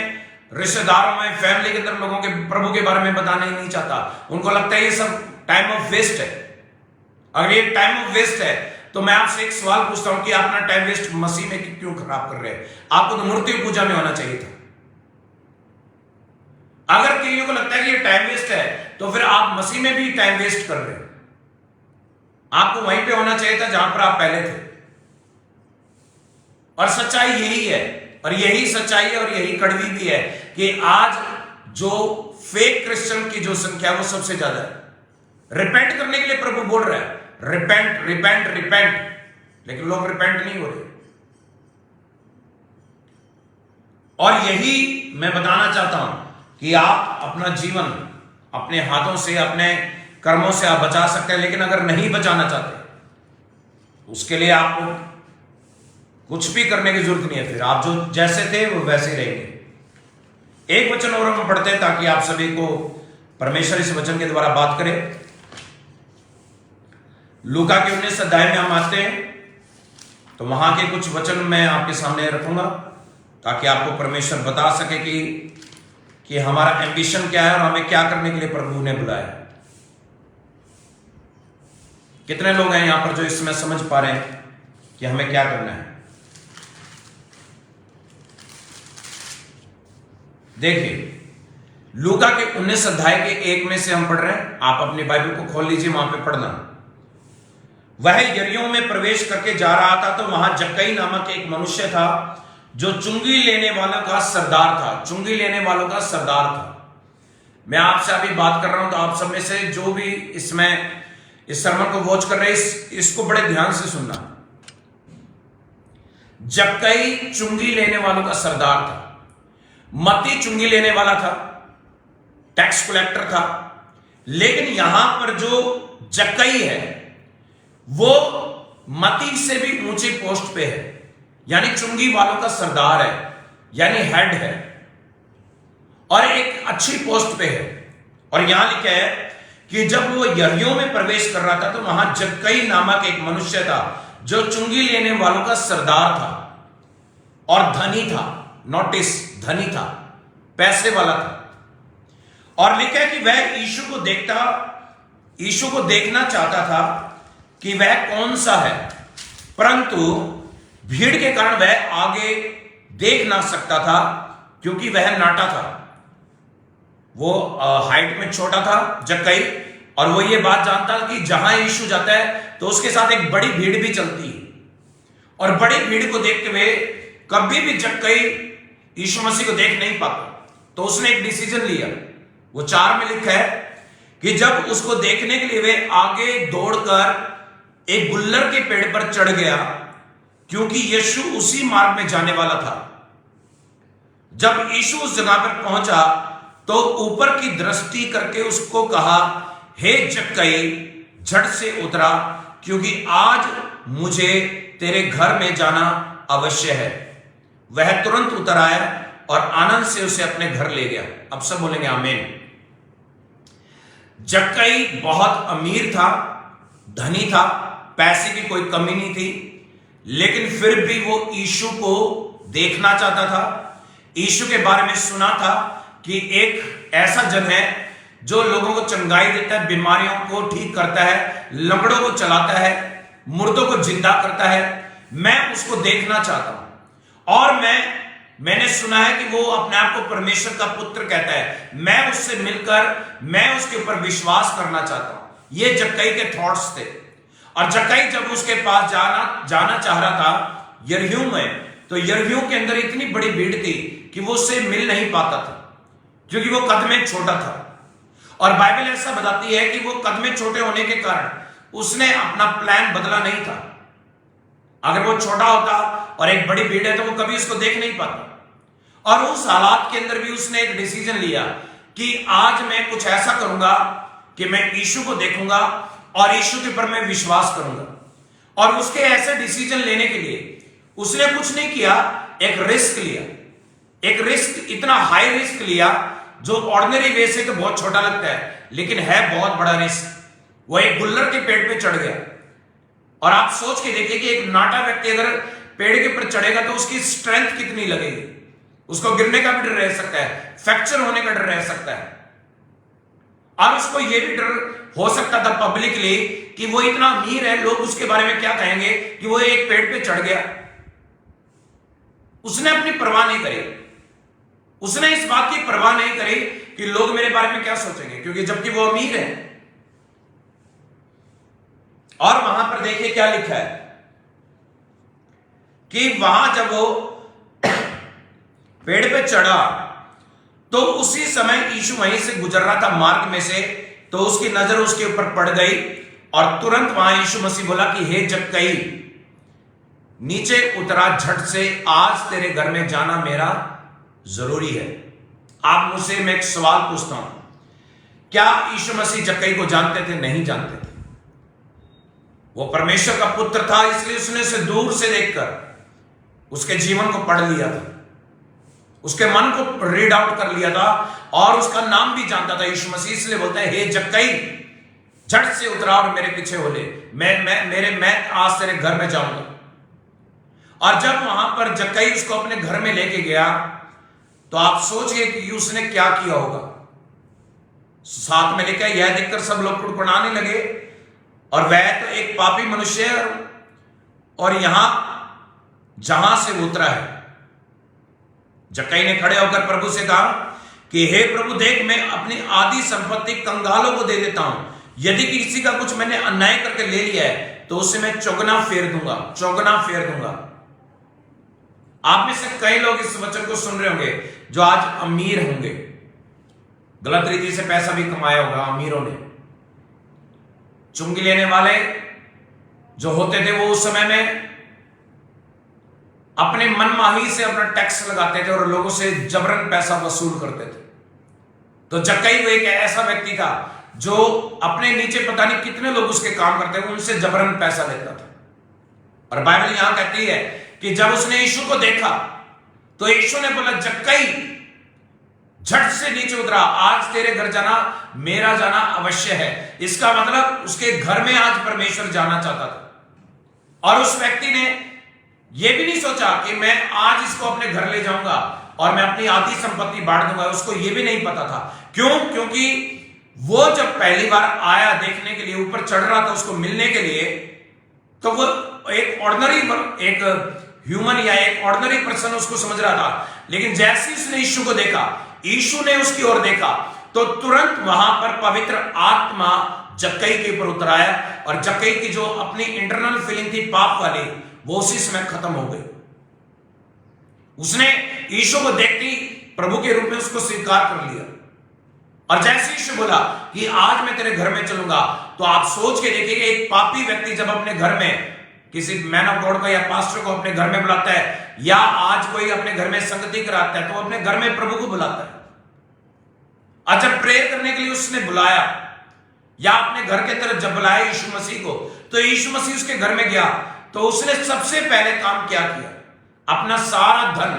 Speaker 1: रिश्तेदारों में, फैमिली के अंदर लोगों के प्रभु के बारे में बताना ही नहीं चाहता। उनको लगता है ये सब टाइम ऑफ वेस्ट है। अगर ये टाइम ऑफ वेस्ट है तो मैं आपसे एक सवाल पूछता हूं कि आप अपना टाइम वेस्ट मसीह में क्यों खराब कर रहे हैं? आपको तो मूर्ति पूजा में होना चाहिए था। अगर कईयों को लगता है कि ये टाइम वेस्ट है, तो फिर आप मसीह में भी टाइम वेस्ट कर रहे हैं। आपको वहीं पे होना चाहिए था जहां पर आप पहले थे। और सच्चाई यही है, और यही सच्चाई है, और यही कड़वी भी है कि आज जो फेक क्रिश्चियन की जो संख्या वो सबसे ज्यादा है। रिपेंट करने के लिए प्रभु बोल रहा है, रिपेंट रिपेंट रिपेंट, लेकिन लोग रिपेंट नहीं हो रहे। और यही मैं बताना चाहता हूं कि आप अपना जीवन अपने हाथों से, अपने कर्मों से आप बचा सकते हैं, लेकिन अगर नहीं बचाना चाहते उसके लिए आपको कुछ भी करने की जरूरत नहीं है। फिर आप जो जैसे थे वो वैसे ही रहेंगे। एक वचन और हम पढ़ते हैं ताकि आप सभी को परमेश्वर इस वचन के द्वारा बात करे। लूका के 19 अध्याय में हम आते हैं, तो वहां के कुछ वचन मैं आपके सामने रखूंगा ताकि आपको परमेश्वर बता सके कि हमारा एम्बिशन क्या है और हमें क्या करने के लिए प्रभु ने बुलाया। कितने लोग हैं यहां पर जो इस समय समझ पा रहे हैं कि हमें क्या करना है? देखिए, लूका के 19 अध्याय के 1 में से हम पढ़ रहे हैं। आप अपनी बाइबल को खोल लीजिए, वहां पे पढ़ना। वह यरीहो में प्रवेश करके जा रहा था, तो वहां जक्कई नामक एक मनुष्य था जो चुंगी लेने वालों का सरदार था। चुंगी लेने वालों का सरदार था। मैं आपसे अभी बात कर रहा हूं, तो आप सब में से जो भी इसमें इस सरमन को वॉच कर रहे हैं, इसको बड़े ध्यान से सुनना। जक्कई चुंगी लेने वालों का सरदार था। मत्ती चुंगी लेने वाला था, टैक्स कलेक्टर था। लेकिन यहां पर जो जक्कई है वो मत्ती से भी ऊंची पोस्ट पे है, यानी चुंगी वालों का सरदार है, यानी हेड है, और एक अच्छी पोस्ट पे है। और यहां लिखा है कि जब वो यरीहो में प्रवेश कर रहा था, तो वहां जक्कई नामक एक मनुष्य था जो चुंगी लेने वालों का सरदार था और धनी था। नोटिस, धनी था, पैसे वाला था। और लिखा है कि वह यीशु को देखना चाहता था कि वह कौन सा है, परंतु भीड़ के कारण वह आगे देख ना सकता था क्योंकि वह नाटा था। वो हाइट में छोटा था जक्कई, और वो ये बात जानता कि जहां यीशु जाता है तो उसके साथ एक बड़ी भीड़ भी चलती है। और बड़ी भीड़ को देखते हुए कभी भी जक्कई यीशु मसीह को देख नहीं पाता, तो उसने एक डिसीजन लिया। वो 4 में लिखा है कि जब उसको देखने के लिए वे आगे दौड़कर एक गुल्लर के पेड़ पर चढ़ गया, क्योंकि यीशु उसी मार्ग में जाने वाला था। जब यीशु उस जगह पर पहुंचा तो ऊपर की दृष्टि करके उसको कहा, हे जक्कई, झट से उतरा, क्योंकि आज मुझे तेरे घर में जाना अवश्य है। वह तुरंत उतर आया और आनंद से उसे अपने घर ले गया। अब सब बोलेंगे आमीन। जक्कई बहुत अमीर था, धनी था, पैसे की कोई कमी नहीं थी, लेकिन फिर भी वो यीशु को देखना चाहता था। यीशु के बारे में सुना था कि एक ऐसा जन है जो लोगों को चंगाई देता है, बीमारियों को ठीक करता है, लंगड़ों को चलाता है, मुर्दों को जिंदा करता है। मैं उसको देखना चाहता हूं। और मैंने सुना है कि वो अपने आप को परमेश्वर का पुत्र कहता है। मैं उससे मिलकर मैं उसके ऊपर विश्वास करना चाहता हूं। ये जक्कई के थॉट्स थे। और जक्कई जब उसके पास जाना चाह रहा था यरीहो में, तो यरीहो के अंदर इतनी बड़ी भीड़ थी कि वो उससे मिल नहीं पाता था, क्योंकि वो कद में छोटा था। और बाइबल ऐसा बताती है कि वो कद में छोटे होने के कारण उसने अपना प्लान बदला नहीं था। अगर वो छोटा होता और एक बड़ी भीड़ है तो वो कभी उसको देख नहीं पाता। और उस हालात के अंदर भी उसने एक डिसीजन लिया कि आज मैं कुछ ऐसा करूंगा कि मैं यीशु को देखूंगा और यीशु के ऊपर मैं विश्वास करूंगा। और उसके ऐसे डिसीजन लेने के लिए उसने कुछ नहीं किया, एक रिस्क लिया। एक रिस्क, इतना हाई रिस्क लिया जो ऑर्डिनरी वे से तो बहुत छोटा लगता है, लेकिन है बहुत बड़ा रिस्क। वो एक गुल्लर के पेड़ पे चढ़ गया। और आप सोच के देखिए कि एक नाटा व्यक्ति अगर पेड़ के ऊपर चढ़ेगा तो उसकी स्ट्रेंथ कितनी लगेगी। उसको गिरने का भी डर रह सकता है, फ्रैक्चर होने का डर रह सकता है। और उसको यह भी डर हो सकता था पब्लिकली कि वो इतना अमीर है, लोग उसके बारे में क्या कहेंगे कि वो एक पेड़ पे चढ़ गया। उसने अपनी परवाह नहीं करी। उसने इस बात की परवाह नहीं करी कि लोग मेरे बारे में क्या सोचेंगे, क्योंकि जबकि वो अमीर है। और वहां पर देखिए क्या लिखा है कि वहां जब वो पेड़ पे चढ़ा तो उसी समय यीशु वहीं से गुजर रहा था। मार्ग में से तो उसकी नजर उसके ऊपर पड़ गई और तुरंत वहां यीशु मसीह बोला कि हे जक्कई, नीचे उतरा झट से, आज तेरे घर में जाना मेरा जरूरी है। आप मुझसे मैं एक सवाल पूछता हूं, क्या यीशु मसीह जक्कई को जानते थे? नहीं जानते थे। वो परमेश्वर का पुत्र था, इसलिए उसने उसे दूर से देखकर उसके जीवन को पढ़ लिया था, उसके मन को रीड आउट कर लिया था और उसका नाम भी जानता था यीशु मसीह। इसलिए बोलता है हे जक्कई, झट से उतरा और मेरे पीछे हो ले, मैं आज तेरे घर में जाऊंगा। और जब वहां पर जक्कई उसको अपने घर में लेके गया तो आप सोचिए कि उसने क्या किया होगा। साथ में लेकर यह देखकर सब लोग कुड़कुड़ाने लगे और वह तो एक पापी मनुष्य है और यहां जहां से उतरा है। जक्कई ने खड़े होकर प्रभु से कहा कि हे प्रभु, देख मैं अपनी आधी संपत्ति कंगालों को दे देता हूं। यदि किसी का कुछ मैंने अन्याय करके ले लिया है तो उसे मैं चौगुना फेर दूंगा, चौगुना फेर दूंगा। आप में से कई लोग इस वचन को सुन रहे होंगे जो आज अमीर होंगे, गलत रीति से पैसा भी कमाया होगा अमीरों ने। चुंगी लेने वाले जो होते थे वो उस समय में अपने मनमाही से अपना टैक्स लगाते थे और लोगों से जबरन पैसा वसूल करते थे। तो जक्कई वो एक ऐसा व्यक्ति था जो अपने नीचे पता नहीं कितने लोग उसके काम करते थे, उनसे जबरन पैसा लेता था। और बाइबल यहां कहती है कि जब उसने यीशु को देखा तो यीशु ने बोला जक्कई, झट से नीचे उतरा, आज तेरे घर जाना मेरा जाना अवश्य है। इसका मतलब उसके घर में आज परमेश्वर जाना चाहता था। और उस व्यक्ति ने यह भी नहीं सोचा कि मैं आज इसको अपने घर ले जाऊंगा और मैं अपनी आधी संपत्ति बांट दूंगा। उसको यह भी नहीं पता था। क्यों? क्योंकि वो जब पहली बार आया देखने के लिए, ऊपर चढ़ रहा था उसको मिलने के लिए, तो वो एक ऑर्डिनरी, एक ह्यूमन या एक ऑर्डिनरी पर्सन उसको समझ रहा था। लेकिन जैसे उसने यीशु को देखा, यीशु ने उसकी ओर देखा, तो तुरंत वहां पर पवित्र आत्मा जक्कई के ऊपर उतर आया और जक्कई की जो अपनी इंटरनल फीलिंग थी पाप वाली, वो उसी समय खत्म हो गई। उसने यीशु को देखती प्रभु के रूप में उसको स्वीकार कर लिया। और जैसे यीशु बोला कि आज मैं तेरे घर में चलूंगा, तो आप सोच के देखिए एक पापी व्यक्ति जब अपने घर में किसी मैन ऑफ गॉड को या पास्टर को अपने घर में बुलाता है, या आज कोई अपने घर में संगति कराता है, तो अपने घर में प्रभु को बुलाता है। और जब प्रेयर करने के लिए उसने बुलाया या अपने घर के तरफ जब बुलाया यीशु मसीह को, तो यीशु मसीह उसके घर में गया तो उसने सबसे पहले काम क्या किया? अपना सारा धन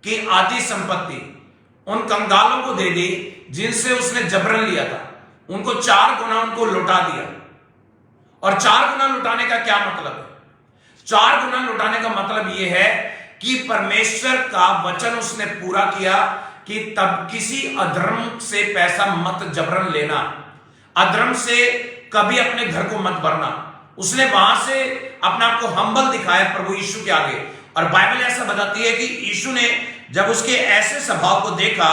Speaker 1: की आधी संपत्ति उन कंगालों को दे दी जिनसे उसने जबरन लिया था। उनको 4 गुना उनको लौटा दिया। और 4 गुना लुटाने का क्या मतलब है? 4 गुना लुटाने का मतलब यह है कि परमेश्वर का वचन उसने पूरा किया कि तब किसी अधर्म से पैसा मत जबरन लेना, अधर्म से कभी अपने घर को मत भरना। उसने वहां से अपने आप को हम्बल दिखाया प्रभु यीशु के आगे। और बाइबल ऐसा बताती है कि यीशु ने जब उसके ऐसे स्वभाव को देखा,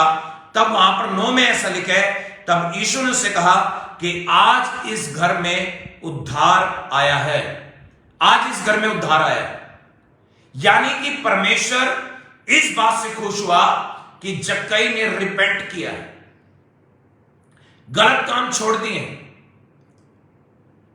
Speaker 1: तब वहां पर 9 में ऐसा लिखा है, तब यीशु ने उससे कहा कि आज इस घर में उद्धार आया है, आज इस घर में उद्धार आया है। यानी कि परमेश्वर इस बात से खुश हुआ कि जक्कई ने रिपेंट किया है, गलत काम छोड़ दिए,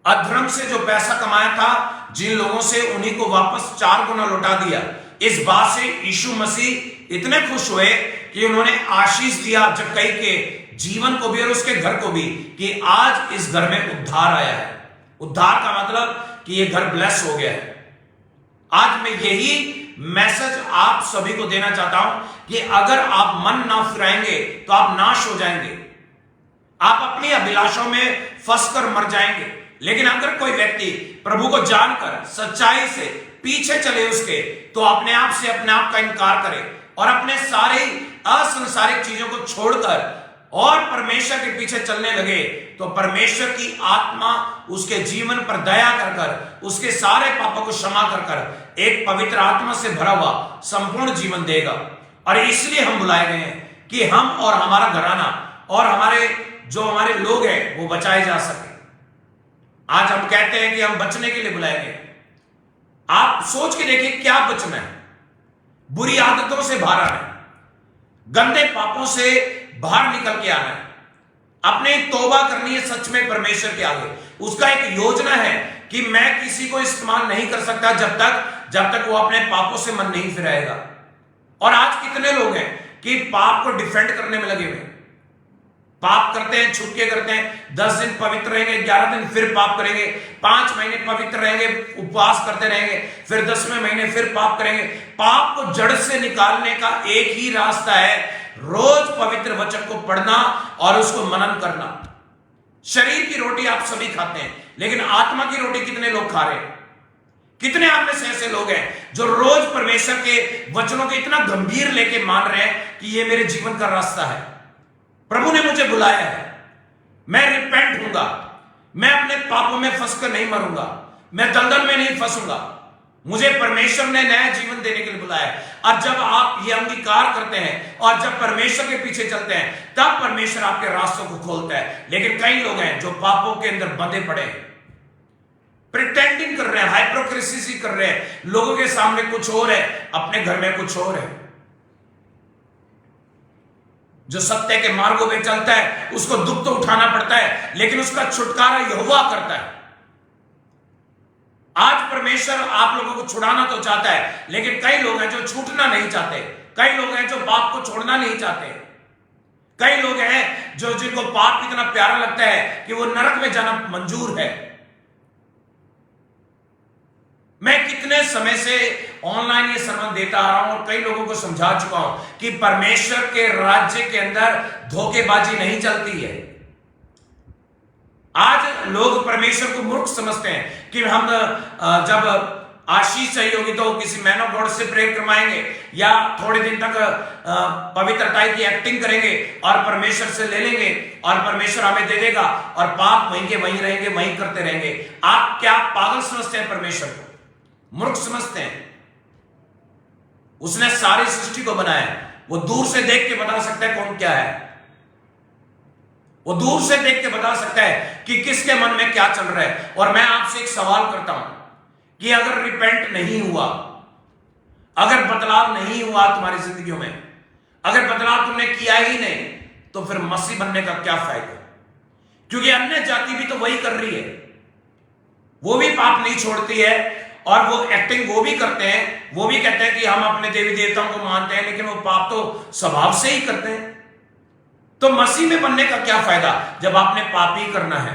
Speaker 1: अधर्म से जो पैसा कमाया था जिन लोगों से, उन्हीं को वापस 4 गुना लौटा दिया। इस बात से यीशु मसीह इतने खुश हुए कि उन्होंने आशीष दिया जक्कई के जीवन को भी और उसके घर को भी कि आज इस घर में उद्धार आया है। उद्धार का मतलब कि ये घर ब्लेस हो गया है। आज मैं यही मैसेज आप सभी को देना चाहता हूं कि अगर आप मन ना फिराएंगे तो आप नाश हो जाएंगे, आप अपनी अभिलाषाओं में फंसकर मर जाएंगे। लेकिन अगर कोई व्यक्ति प्रभु को जानकर सच्चाई से पीछे चले उसके, तो अपने आप से अपने आप का इनकार करे और अपने सारे असंसारिक चीजों को छोड़कर और परमेश्वर के पीछे चलने लगे, तो परमेश्वर की आत्मा उसके जीवन पर दया कर उसके सारे पापों को क्षमा कर एक पवित्र आत्मा से भरा हुआ संपूर्ण जीवन देगा। और इसलिए हम बुलाए गए हैं कि हम और हमारा घराना और हमारे लोग हैं वो बचाए जा सके। आज हम कहते हैं कि हम बचने के लिए बुलाए गए। आप सोच के देखिए क्या बचना है? बुरी आदतों से बाहर आना है, गंदे पापों से बाहर निकल के आना है, अपने तौबा करनी है सच में परमेश्वर के आगे। उसका एक योजना है कि मैं किसी को इस्तेमाल नहीं कर सकता जब तक वो अपने पापों से मन नहीं फिराएगा। और आज कितने लोग हैं कि पाप को डिफेंड करने में लगे हुए, पाप करते हैं, छुप के करते हैं, 10 दिन पवित्र रहेंगे, 11 दिन फिर पाप करेंगे, 5 महीने पवित्र रहेंगे, उपवास करते रहेंगे, फिर 10वें महीने फिर पाप करेंगे। पाप को जड़ से निकालने का एक ही रास्ता है, रोज पवित्र वचन को पढ़ना और उसको मनन करना। शरीर की रोटी आप सभी खाते हैं, लेकिन आत्मा की रोटी कितने लोग खा रहे हैं? कितने आप में से ऐसे लोग हैं जो रोज परमेश्वर के वचनों को इतना गंभीर लेके मान रहे हैं कि ये मेरे जीवन का रास्ता है, प्रभु ने मुझे बुलाया है, मैं रिपेंट हूंगा, मैं अपने पापों में फंसकर नहीं मरूंगा, मैं दलदल में नहीं फंसूंगा, मुझे परमेश्वर ने नया जीवन देने के लिए बुलाया है। और जब आप ये अंगीकार करते हैं और जब परमेश्वर के पीछे चलते हैं, तब परमेश्वर आपके रास्तों को खोलता है। लेकिन कई लोग हैं जो पापों के अंदर बंधे पड़े हैं, प्रिटेंडिंग कर रहे हैं, हाइपोक्रेसी कर रहे हैं, लोगों के सामने कुछ और है, अपने घर में कुछ और है। जो सत्य के मार्गों में चलता है उसको दुख तो उठाना पड़ता है, लेकिन उसका छुटकारा यहोवा करता है। आज परमेश्वर आप लोगों को छुड़ाना तो चाहता है, लेकिन कई लोग हैं जो छूटना नहीं चाहते, कई लोग हैं जो पाप को छोड़ना नहीं चाहते, कई लोग हैं जो जिनको पाप इतना प्यारा लगता है कि वो नरक में जाना मंजूर है। मैं कितने समय से ऑनलाइन ये sermon देता आ रहा हूं और कई लोगों को समझा चुका हूं कि परमेश्वर के राज्य के अंदर धोखेबाजी नहीं चलती है। आज लोग परमेश्वर को मूर्ख समझते हैं कि हम जब आशीष चाहिए होगी तो किसी मैन ऑफ गॉड से प्रेयर करवाएंगे या थोड़े दिन तक पवित्रता की एक्टिंग करेंगे और परमेश्वर से ले लेंगे और परमेश्वर हमें दे देगा और पाप वहीं के वहीं रहेंगे, वहीं करते रहेंगे। आप क्या पागल समझते हैं? परमेश्वर को मूर्ख समझते हैं? उसने सारी सृष्टि को बनाया, वो दूर से देख के बता सकता है कौन क्या है, वो दूर से देख के बता सकता है कि किसके मन में क्या चल रहा है। और मैं आपसे एक सवाल करता हूं कि अगर रिपेंट नहीं हुआ, अगर बदलाव नहीं हुआ तुम्हारी जिंदगियों में, अगर बदलाव तुमने किया ही नहीं, तो फिर मसीह बनने का क्या फायदा? क्योंकि अन्य जाति भी तो वही कर रही है, वो भी पाप नहीं छोड़ती है और वो एक्टिंग वो भी करते हैं, वो भी कहते हैं कि हम अपने देवी देवताओं को मानते हैं, लेकिन वो पाप तो स्वभाव से ही करते हैं। तो मसीह में बनने का क्या फायदा जब आपने पाप ही करना है?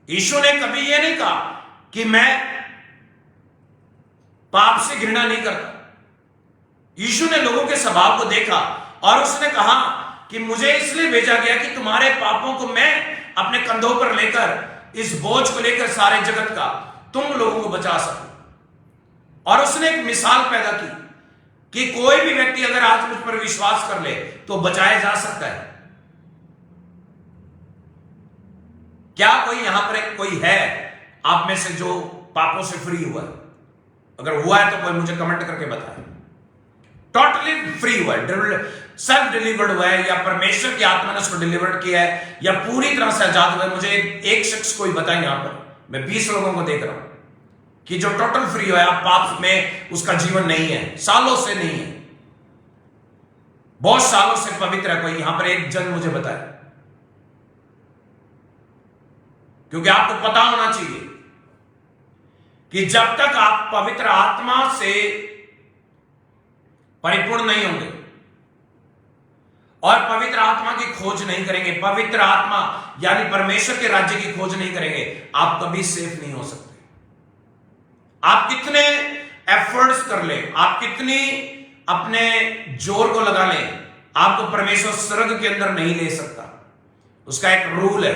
Speaker 1: यीशु ने कभी यह नहीं कहा कि मैं पाप से घृणा नहीं करता। यीशु ने लोगों के स्वभाव को देखा और उसने कहा कि मुझे इसलिए भेजा गया कि तुम्हारे पापों को मैं अपने कंधों पर लेकर, इस बोझ को लेकर सारे जगत का तुम लोगों को बचा सकूं। और उसने एक मिसाल पैदा की कि कोई भी व्यक्ति अगर आज मुझ पर विश्वास कर ले तो बचाया जा सकता है। क्या कोई यहां पर कोई है आप में से जो पापों से फ्री हुआ है? अगर हुआ है तो कोई मुझे कमेंट करके बताए। टोटली फ्री हुआ है, सेल्फ डिलीवर्ड हुआ है, या परमेश्वर की आत्मा ने उसको डिलीवर्ड किया है, या पूरी तरह से आजाद हुआ है? मुझे एक शख्स कोई बताए यहां पर। मैं 20 लोगों को देख रहा हूं कि जो टोटल फ्री हुआ है, आप पाप में उसका जीवन नहीं है, सालों से नहीं है, बहुत सालों से पवित्र है। कोई यहां पर एक जन मुझे बताए, क्योंकि आपको पता होना चाहिए कि जब तक आप पवित्र आत्मा से परिपूर्ण नहीं होंगे और पवित्र आत्मा की खोज नहीं करेंगे, पवित्र आत्मा यानी परमेश्वर के राज्य की खोज नहीं करेंगे, आप कभी सेफ नहीं हो सकते। आप कितने एफर्ट्स कर ले, आप कितनी अपने जोर को लगा लें, आपको परमेश्वर स्वर्ग के अंदर नहीं ले सकता। उसका एक रूल है,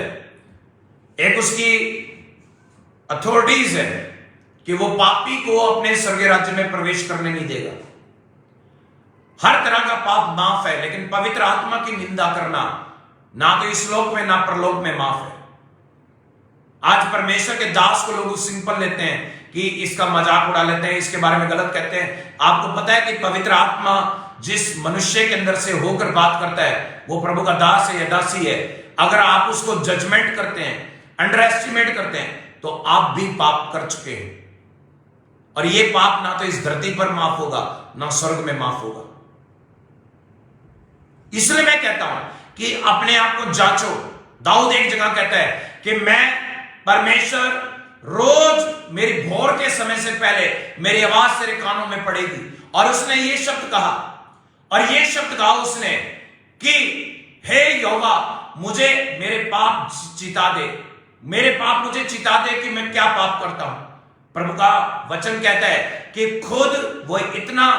Speaker 1: एक उसकी अथॉरिटीज है कि वो पापी को अपने स्वर्गीय राज्य में प्रवेश करने नहीं देगा। हर तरह का पाप माफ है, लेकिन पवित्र आत्मा की निंदा करना ना तो इस लोक में ना परलोक में माफ है। आज परमेश्वर के दास को लोग सिंपल लेते हैं कि इसका मजाक उड़ा लेते हैं, इसके बारे में गलत कहते हैं। आपको पता है कि पवित्र आत्मा जिस मनुष्य के अंदर से होकर बात करता है वो प्रभु का दास है या दासी है। अगर आप उसको जजमेंट करते हैं, अंडर एस्टिमेट करते हैं, तो आप भी पाप कर चुके हैं। और ये पाप ना तो इस धरती पर माफ होगा ना स्वर्ग में माफ होगा। इसलिए मैं कहता हूं कि अपने आप को जांचो। दाऊद एक जगह कहता है कि मैं परमेश्वर रोज मेरी भोर के समय से पहले मेरी आवाज तेरे कानों में पड़ेगी। और उसने ये शब्द कहा, और ये शब्द कहा उसने कि हे यहोवा मुझे मेरे पाप चिता दे, मेरे पाप मुझे चिता दे कि मैं क्या पाप करता हूं। प्रभु का वचन कहता है कि खुद वो इतना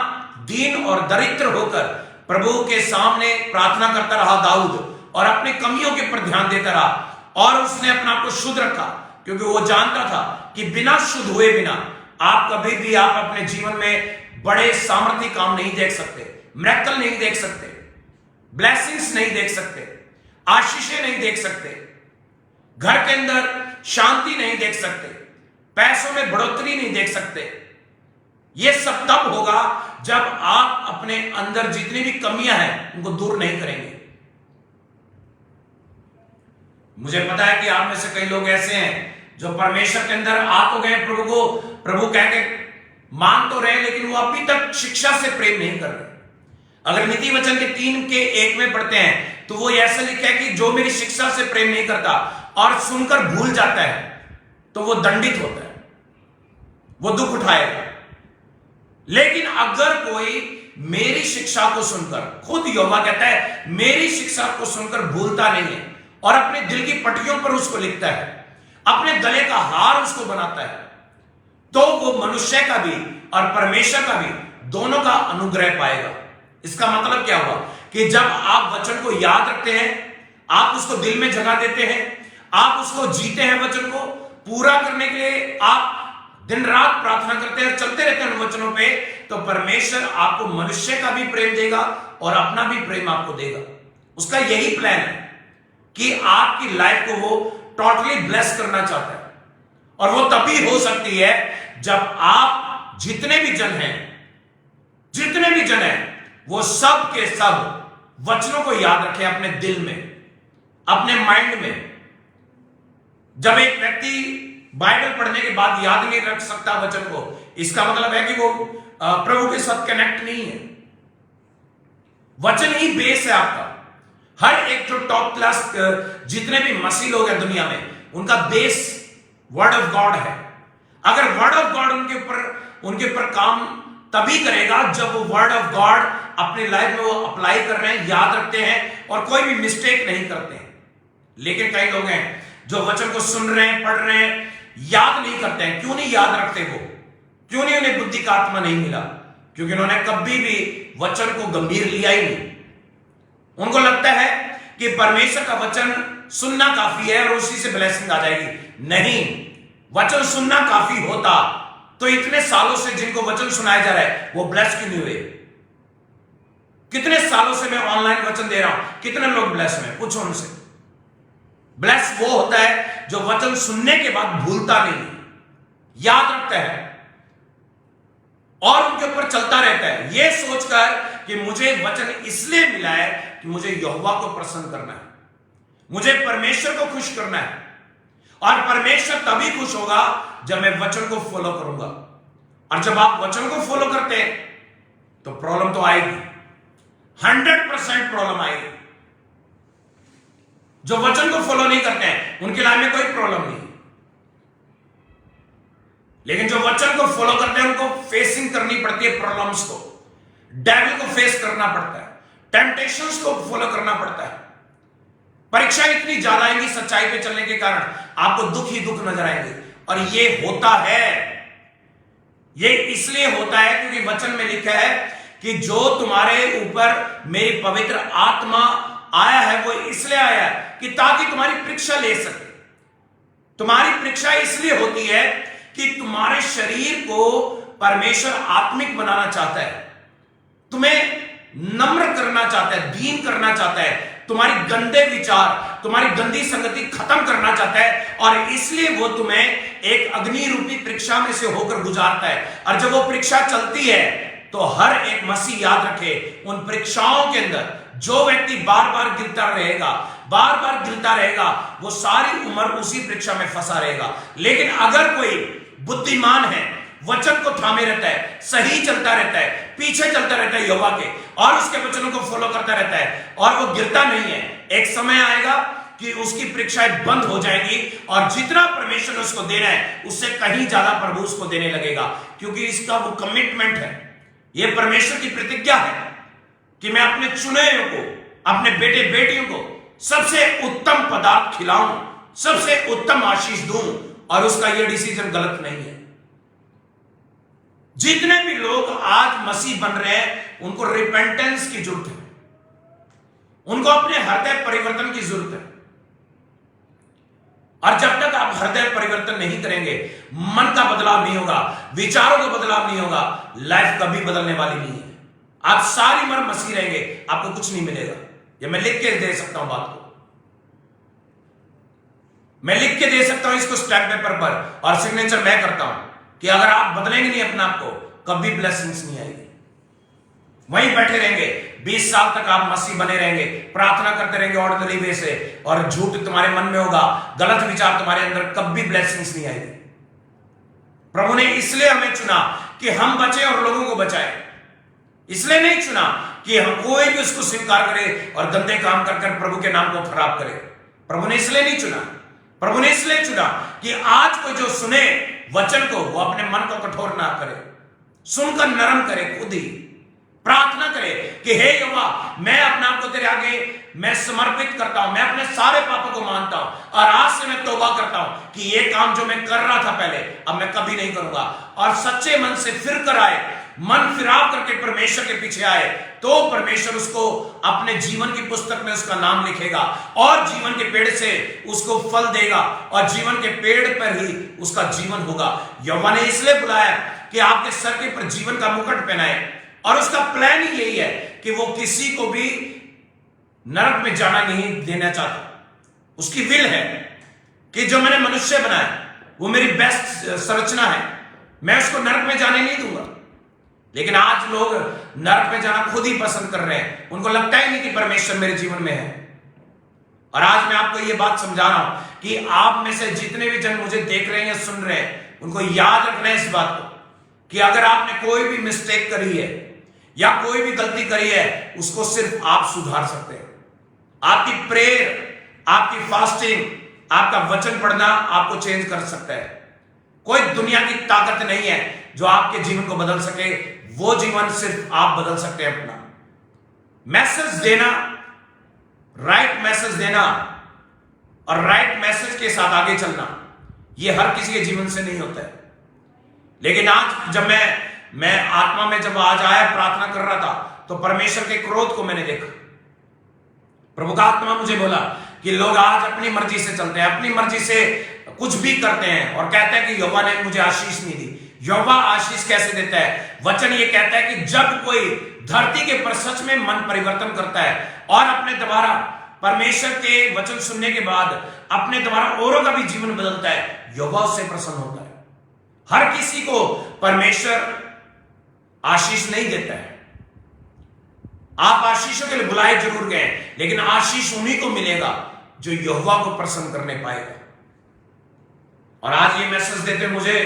Speaker 1: दीन और दरिद्र होकर प्रभु के सामने प्रार्थना करता रहा दाऊद, और अपनी कमियों के पर ध्यान देता रहा, और उसने अपना आप को शुद्ध रखा, क्योंकि वो जानता था कि बिना शुद्ध हुए बिना आप कभी भी आप अपने जीवन में बड़े सामर्थ्य काम नहीं देख सकते, मिरेकल नहीं देख सकते, ब्लेसिंग्स नहीं देख सकते, आशीषें नहीं देख सकते, घर के अंदर शांति नहीं देख सकते, पैसों में बढ़ोतरी नहीं देख सकते। यह सब तब होगा जब आप अपने अंदर जितनी भी कमियां हैं उनको दूर नहीं करेंगे। मुझे पता है कि आप में से कई लोग ऐसे हैं जो परमेश्वर के अंदर आ तो गए, प्रभु कह के मान तो रहे, लेकिन वो अभी तक शिक्षा से प्रेम नहीं कर रहे। अगर नीति वचन के 3:1 में पढ़ते हैं तो वो ऐसा लिखा है कि जो मेरी शिक्षा से प्रेम नहीं करता और सुनकर भूल जाता है तो वो दंडित होता है, वो दुख उठाएगा। लेकिन अगर कोई मेरी शिक्षा को सुनकर, खुद यहोवा कहता है मेरी शिक्षा को सुनकर भूलता नहीं है और अपने दिल की पटियों पर उसको लिखता है, अपने गले का हार उसको बनाता है, तो वो मनुष्य का भी और परमेश्वर का भी दोनों का अनुग्रह पाएगा। इसका मतलब क्या हुआ कि जब आप वचन को याद रखते हैं, आप उसको दिल में जगह देते हैं, आप उसको जीते हैं, वचन को पूरा करने के लिए आप दिन रात प्रार्थना करते हैं, चलते रहते हैं उन वचनों पे, तो परमेश्वर आपको मनुष्य का भी प्रेम देगा और अपना भी प्रेम आपको देगा। उसका यही प्लान है कि आपकी लाइफ को वो टोटली ब्लेस करना चाहता है। और वो तभी हो सकती है जब आप जितने भी जन हैं वो सब के सब वचनों को याद रखें अपने दिल में, अपने माइंड में। जब एक व्यक्ति बाइबल पढ़ने के बाद याद नहीं रख सकता वचन को, इसका मतलब है कि वो प्रभु के साथ कनेक्ट नहीं है। वचन ही बेस है आपका। हर एक जो टॉप क्लास जितने भी मसीह लोग हैं दुनिया में, उनका बेस वर्ड ऑफ गॉड है। अगर वर्ड ऑफ गॉड उनके ऊपर काम तभी करेगा जब वो वर्ड ऑफ गॉड अपनी लाइफ में वो अप्लाई कर रहे हैं, याद रखते हैं और कोई भी मिस्टेक नहीं करते हैं। लेकिन कई लोग हैं जो वचन को सुन रहे हैं, पढ़ रहे हैं, याद नहीं करते हैं। क्यों नहीं याद रखते? वो क्यों नहीं? उन्हें बुद्धि का आत्मा नहीं मिला, क्योंकि उन्होंने कभी भी वचन को गंभीर लिया ही नहीं। उनको लगता है कि परमेश्वर का वचन सुनना काफी है और उसी से ब्लेसिंग आ जाएगी। नहीं, वचन सुनना काफी होता तो इतने सालों से जिनको वचन सुनाया जा रहा है वो ब्लेस क्यों नहीं हुए? कितने सालों से मैं ऑनलाइन वचन दे रहा हूं, कितने लोग ब्लेस हुए? पूछो उनसे। ब्लेस वो होता है जो वचन सुनने के बाद भूलता नहीं, याद रखता है और उनके ऊपर चलता रहता है, यह सोचकर कि मुझे वचन इसलिए मिला है कि मुझे यहोवा को प्रसन्न करना है, मुझे परमेश्वर को खुश करना है। और परमेश्वर तभी खुश होगा जब मैं वचन को फॉलो करूंगा। और जब आप वचन को फॉलो करते हैं तो प्रॉब्लम तो आएगी, 100% प्रॉब्लम आएगी। जो वचन को फॉलो नहीं करते हैं उनके लाइफ में कोई प्रॉब्लम नहीं, लेकिन जो वचन को फॉलो करते हैं उनको फेसिंग करनी पड़ती है प्रॉब्लम्स को, डेविल को फेस करना पड़ता है, टेम्पटेशंस को फॉलो करना पड़ता है। परीक्षा इतनी ज्यादा आएंगी सच्चाई पे चलने के कारण, आपको दुख ही दुख नजर आएंगे। और ये होता है, ये इसलिए होता है क्योंकि वचन में लिखा है कि जो तुम्हारे ऊपर मेरी पवित्र आत्मा आया है वो इसलिए आया है कि ताकि तुम्हारी परीक्षा ले सके। तुम्हारी परीक्षा इसलिए होती है कि तुम्हारे शरीर को परमेश्वर आत्मिक बनाना चाहता है, तुम्हें नम्र करना चाहता है, दीन करना चाहता है, तुम्हारी गंदे विचार, तुम्हारी गंदी संगति खत्म करना चाहता है। और इसलिए वो तुम्हें एक अग्नि रूपी परीक्षा में से होकर गुजारता है। और जब वो परीक्षा चलती है तो हर एक मसीह याद रखे, उन परीक्षाओं के अंदर जो व्यक्ति बार बार गिरता रहेगा वो सारी उम्र उसी परीक्षा में फंसा रहेगा। लेकिन अगर कोई बुद्धिमान है, वचन को थामे रहता है, सही चलता रहता है, पीछे चलता रहता है यहोवा के और उसके वचनों को फॉलो करता रहता है और वो गिरता नहीं है,
Speaker 2: एक समय आएगा कि उसकी परीक्षाएं बंद हो जाएंगी और जितना परमेश्वर उसको दे रहा है उससे कहीं ज्यादा प्रभु उसको देने लगेगा, क्योंकि इसका वो कमिटमेंट है। ये परमेश्वर की प्रतिज्ञा है कि मैं अपने चुने को, अपने बेटे बेटियों को सबसे उत्तम पदार्थ खिलाऊं, सबसे उत्तम आशीष दूं, और उसका यह डिसीजन गलत नहीं है। जितने भी लोग आज मसीह बन रहे हैं उनको रिपेंटेंस की जरूरत है, उनको अपने हृदय परिवर्तन की जरूरत है। और जब तक आप हृदय परिवर्तन नहीं करेंगे, मन का बदलाव नहीं होगा, विचारों का बदलाव नहीं होगा, लाइफ कभी बदलने वाली नहीं है। आप सारी उम्र मसीह रहेंगे, आपको कुछ नहीं मिलेगा। ये मैं लिख के दे सकता हूं बात को, मैं लिख के दे सकता हूं इसको स्टैम्प पेपर पर, और सिग्नेचर मैं करता हूं कि अगर आप बदलेंगे नहीं अपने आप को, कभी ब्लेसिंग्स नहीं आएगी। वहीं बैठे रहेंगे, 20 साल तक आप मसीह बने रहेंगे, प्रार्थना करते रहेंगे ऑर्डिनरी वे से, और झूठ तुम्हारे मन में होगा, गलत विचार तुम्हारे अंदर, कभी ब्लेसिंग्स नहीं आएगी। प्रभु ने इसलिए हमें चुना कि हम बचे और लोगों को बचाए, इसलिए नहीं चुना कि हम कोई भी उसको स्वीकार करे और गंदे काम कर प्रभु के नाम को खराब करे। प्रभु ने इसलिए नहीं चुना, प्रभु ने इसलिए चुना कि आज कोई जो सुने वचन को, वो अपने मन को कठोर ना करे, सुनकर नरम करे, खुद ही प्रार्थना करे कि हे यहोवा, मैं अपने आप को तेरे आगे मैं समर्पित करता हूं, मैं अपने सारे पापों को मानता हूं, और आज से मैं तौबा करता हूं कि ये काम जो मैं कर रहा था पहले, अब मैं कभी नहीं करूंगा। और सच्चे मन से फिर कर आए, मन फिराव करके परमेश्वर के पीछे आए, तो परमेश्वर उसको अपने जीवन की पुस्तक में उसका नाम लिखेगा और जीवन के पेड़ से उसको फल देगा, और जीवन के पेड़ पर ही उसका जीवन होगा। यहोवा ने इसलिए बुलाया कि आपके सर के ऊपर जीवन का मुकुट पहनाए, और उसका प्लान ही यही है कि वो किसी को भी नरक में जाना नहीं देना चाहता। उसकी विल है कि जो मैंने मनुष्य बनाया वो मेरी बेस्ट संरचना है, मैं उसको नरक में जाने नहीं दूंगा। लेकिन आज लोग नरक में जाना खुद ही पसंद कर रहे हैं, उनको लगता ही नहीं कि परमेश्वर मेरे जीवन में है। और आज मैं आपको ये बात समझा रहा हूं कि आप में से जितने भी जन मुझे देख रहे हैं या सुन रहे हैं, उनको याद रखना है इस बात को कि अगर आपने कोई भी मिस्टेक करी है या कोई भी गलती करी है, उसको सिर्फ आप सुधार सकते हैं। आपकी प्रेयर, आपकी फास्टिंग, आपका वचन पढ़ना आपको चेंज कर सकता है। कोई दुनिया की ताकत नहीं है जो आपके जीवन को बदल सके, वो जीवन सिर्फ आप बदल सकते हैं। अपना मैसेज देना, राइट मैसेज देना और राइट मैसेज के साथ आगे चलना, ये हर किसी के जीवन से नहीं होता है। लेकिन आज जब मैं आत्मा में जब आज आया, प्रार्थना कर रहा था, तो परमेश्वर के क्रोध को मैंने देखा। प्रभु का आत्मा मुझे बोला कि लोग आज अपनी मर्जी से चलते हैं, अपनी मर्जी से कुछ भी करते हैं और कहते हैं कि यहोवा ने मुझे आशीष नहीं दी। यहोवा आशीष कैसे देता है? वचन ये कहता है कि जब कोई धरती के पर सच में मन परिवर्तन करता है और अपने द्वारा परमेश्वर के वचन सुनने के बाद अपने द्वारा औरों का भी जीवन बदलता है, यहोवा उससे प्रसन्न होता है। हर किसी को परमेश्वर आशीष नहीं देता है। आप आशीषों के लिए बुलाए जरूर गए, लेकिन आशीष उन्हीं को मिलेगा जो यहोवा को प्रसन्न करने पाएगा। और आज ये मैसेज देते मुझे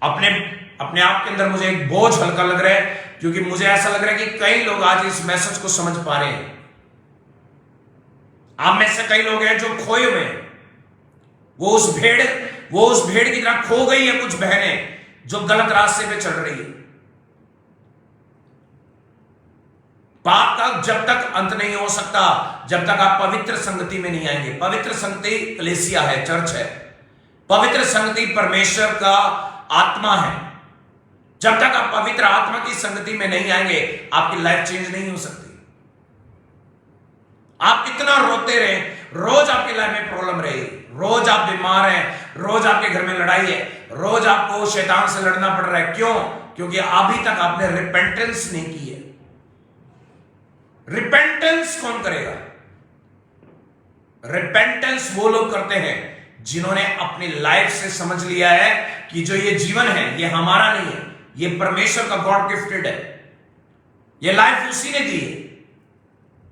Speaker 2: अपने आप के अंदर मुझे एक बोझ हल्का लग रहा है, क्योंकि मुझे ऐसा लग रहा है कि कई लोग आज इस मैसेज को समझ पा रहे हैं। आप में से कई लोग हैं जो खोए हुए हैं, वो उस भेड़ की तरह खो गई है। कुछ बहनें जो गलत रास्ते पे चल रही है। पाप का जब तक अंत नहीं हो सकता जब तक आप पवित्र संगति में नहीं आएंगे। पवित्र संगति कलीसिया है, चर्च है। पवित्र संगति परमेश्वर का आत्मा है। जब तक आप पवित्र आत्मा की संगति में नहीं आएंगे, आपकी लाइफ चेंज नहीं हो सकती। आप कितना रोते रहे, रोज आपकी लाइफ में प्रॉब्लम रहेगी, रोज आप बीमार हैं, रोज आपके घर में लड़ाई है, रोज आपको शैतान से लड़ना पड़ रहा है। क्यों? क्योंकि अभी तक आपने रिपेंटेंस नहीं की है। रिपेंटेंस कौन करेगा? रिपेंटेंस वो लोग करते हैं जिन्होंने अपनी लाइफ से समझ लिया है कि जो ये जीवन है ये हमारा नहीं है, ये परमेश्वर का गॉड गिफ्टेड है। ये लाइफ उसी ने दी है।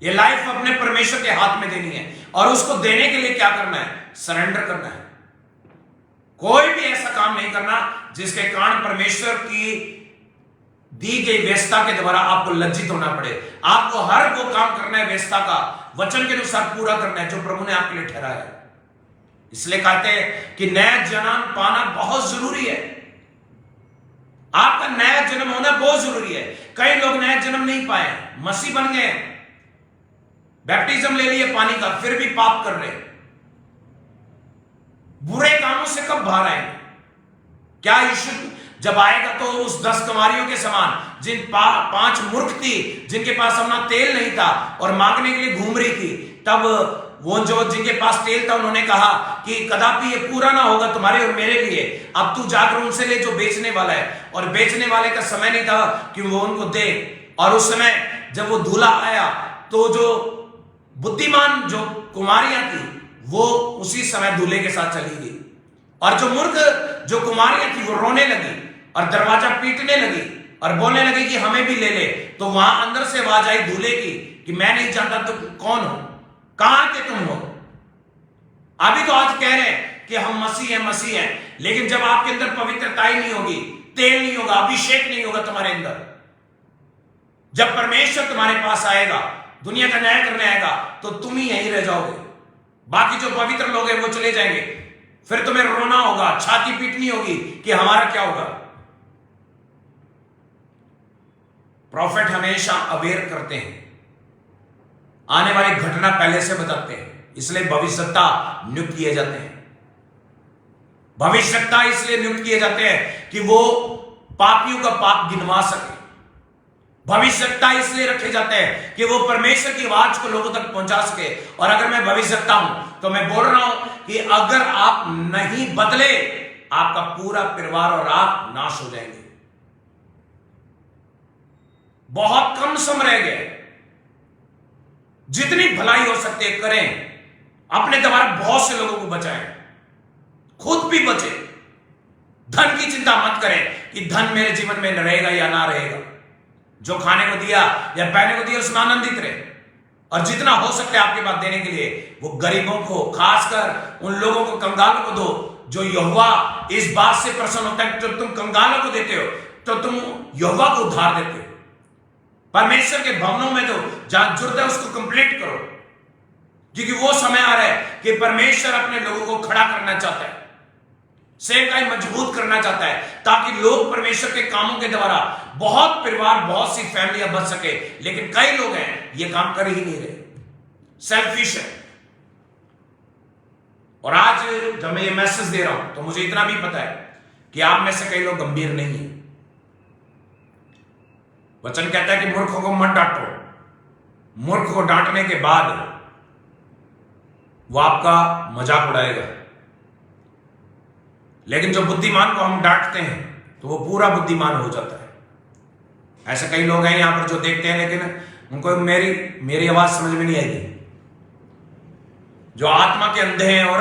Speaker 2: ये लाइफ अपने परमेश्वर के हाथ में देनी है, और उसको देने के लिए क्या करना है? सरेंडर करना है। कोई भी ऐसा काम नहीं करना जिसके कारण परमेश्वर की दी गई व्यवस्था के द्वारा आपको लज्जित होना पड़े। आपको हर वो काम करना है व्यवस्था का वचन के अनुसार पूरा करना है जो प्रभु ने आपके लिए ठहराया है। इसलिए कहते हैं कि नया जन्म पाना बहुत जरूरी है। आपका नया जन्म होना बहुत जरूरी है। कई लोग नया जन्म नहीं पाए, मसीह बन गए, बैप्टिज्म ले लिए पानी का, फिर भी पाप कर रहे। बुरे कामों से कब बाहर आएंगे? क्या यीशु जब आएगा तो उस 10 कुमारियों के समान जिन 5 मूर्ख थी, जिनके पास अपना तेल नहीं था और मांगने के लिए घूम रही थी, तब वो जो जिनके पास तेल था उन्होंने कहा कि कदापि ये पूरा ना होगा तुम्हारे और मेरे लिए, अब तू जाकर उनसे ले जो बेचने वाला है। और बेचने वाले का समय नहीं था कि वो उनको दे। और उस समय जब वो दूल्हा आया तो जो बुद्धिमान जो कुमारियां थी वो उसी समय दूल्हे के साथ चली गई, और जो मूर्ख जो कुमारियां थी वो रोने लगी और दरवाजा पीटने लगी और बोलने लगी कि हमें भी ले ले। तो वहां अंदर से आवाज आई दूल्हे की कि मैं नहीं जानता तुम कौन हो, कहां के तुम हो। अभी तो आज कह रहे हैं कि हम मसीह हैं, लेकिन जब आपके अंदर पवित्रता ही नहीं होगी, तेल नहीं होगा, अभिषेक नहीं होगा तुम्हारे अंदर, जब परमेश्वर तुम्हारे पास आएगा, दुनिया का न्याय करने आएगा, तो तुम ही यहीं रह जाओगे। बाकी जो पवित्र लोग हैं वो चले जाएंगे। फिर तुम्हें रोना होगा, छाती पीटनी होगी कि हमारा क्या होगा। प्रॉफिट हमेशा अवेयर करते हैं, आने वाली घटना पहले से बताते हैं, इसलिए भविष्यवक्ता नियुक्त किए जाते हैं। भविष्यवक्ता इसलिए नियुक्त किए जाते हैं कि वो पापियों का पाप गिनवा सके। भविष्यवक्ता इसलिए रखे जाते हैं कि वो परमेश्वर की आवाज को लोगों तक पहुंचा सके। और अगर मैं भविष्यवक्ता हूं तो मैं बोल रहा हूं कि अगर आप नहीं बदले, आपका पूरा परिवार और आप नाश हो जाएंगे। बहुत कम समय रह गए, जितनी भलाई हो सकती है करें, अपने द्वारा बहुत से लोगों को बचाएं, खुद भी बचे। धन की चिंता मत करें कि धन मेरे जीवन में रहेगा या ना रहेगा। जो खाने को दिया या पहनने को दिया उसमें आनंदित रहे, और जितना हो सकता है आपके पास देने के लिए वो गरीबों को, खासकर उन लोगों को, कंगालों को दो। जो यहोवा इस बात से प्रसन्न होता है, जब तुम कंगालों को देते हो तो तुम यहोवा को उद्धार देते हो। परमेश्वर के भवनों में तो जहां जरूरत है उसको कंप्लीट करो, क्योंकि वो समय आ रहा है कि परमेश्वर अपने लोगों को खड़ा करना चाहता है, सेवकाई मजबूत करना चाहता है, ताकि लोग परमेश्वर के कामों के द्वारा बहुत परिवार, बहुत सी फैमिलियां बच सके। लेकिन कई लोग हैं ये काम कर ही नहीं रहे, सेल्फिश है। और आज जब मैं ये मैसेज दे रहा हूं तो मुझे इतना भी पता है कि आप में से कई लोग गंभीर नहीं है। वचन कहता है कि मूर्खों को मत डांटो। मूर्ख को डांटने के बाद वो आपका मजाक उड़ाएगा, लेकिन जो बुद्धिमान को हम डांटते हैं तो वो पूरा बुद्धिमान हो जाता है। ऐसे कई लोग हैं यहां पर जो देखते हैं, लेकिन उनको मेरी आवाज समझ में नहीं आएगी। जो आत्मा के अंधे हैं और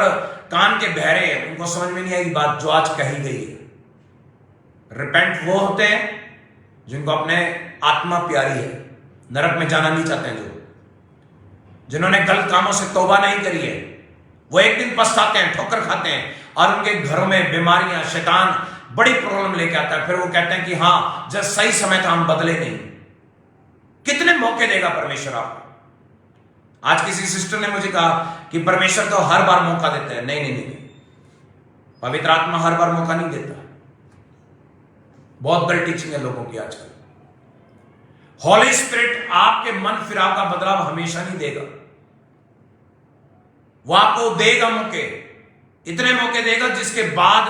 Speaker 2: कान के बहरे हैं, उनको समझ में नहीं आएगी बात जो आज कही गई है। रिपेंट वो होते हैं जिनको अपने आत्मा प्यारी है, नरक में जाना नहीं चाहते हैं, जिन्होंने गलत कामों से तौबा नहीं करी है, वो एक दिन पछताते हैं, ठोकर खाते हैं, और उनके घरों में बीमारियां, शैतान बड़ी प्रॉब्लम लेके आता है। फिर वो कहते हैं कि हां, जब सही समय था हम बदले नहीं। कितने मौके देगा परमेश्वर आपको? आज किसी सिस्टर ने मुझे कहा कि परमेश्वर तो हर बार मौका देता है। नहीं, पवित्र आत्मा हर बार मौका नहीं देता। बहुत गलत टीचिंग है लोगों की आजकल। हॉली स्पिरिट आपके मन फिराव का बदलाव हमेशा नहीं देगा, वो आपको देगा मौके, इतने मौके देगा जिसके बाद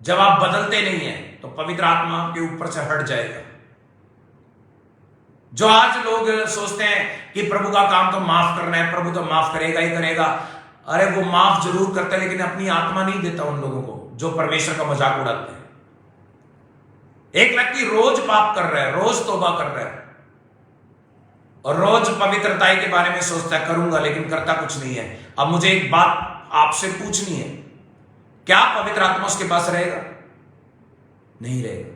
Speaker 2: जब आप बदलते नहीं हैं तो पवित्र आत्मा आपके ऊपर से हट जाएगा। जो आज लोग सोचते हैं कि प्रभु का काम तो माफ करना है, प्रभु तो माफ करेगा ही करेगा। अरे वो माफ जरूर करता है, लेकिन अपनी आत्मा नहीं देता उन लोगों को जो परमेश्वर का मजाक उड़ाते हैं। एक व्यक्ति रोज पाप कर रहा है, रोज तौबा कर रहा है, और रोज पवित्रता के बारे में सोचता है करूंगा, लेकिन करता कुछ नहीं है। अब मुझे एक बात आपसे पूछनी है, क्या पवित्र आत्मा उसके पास रहेगा? नहीं रहेगा।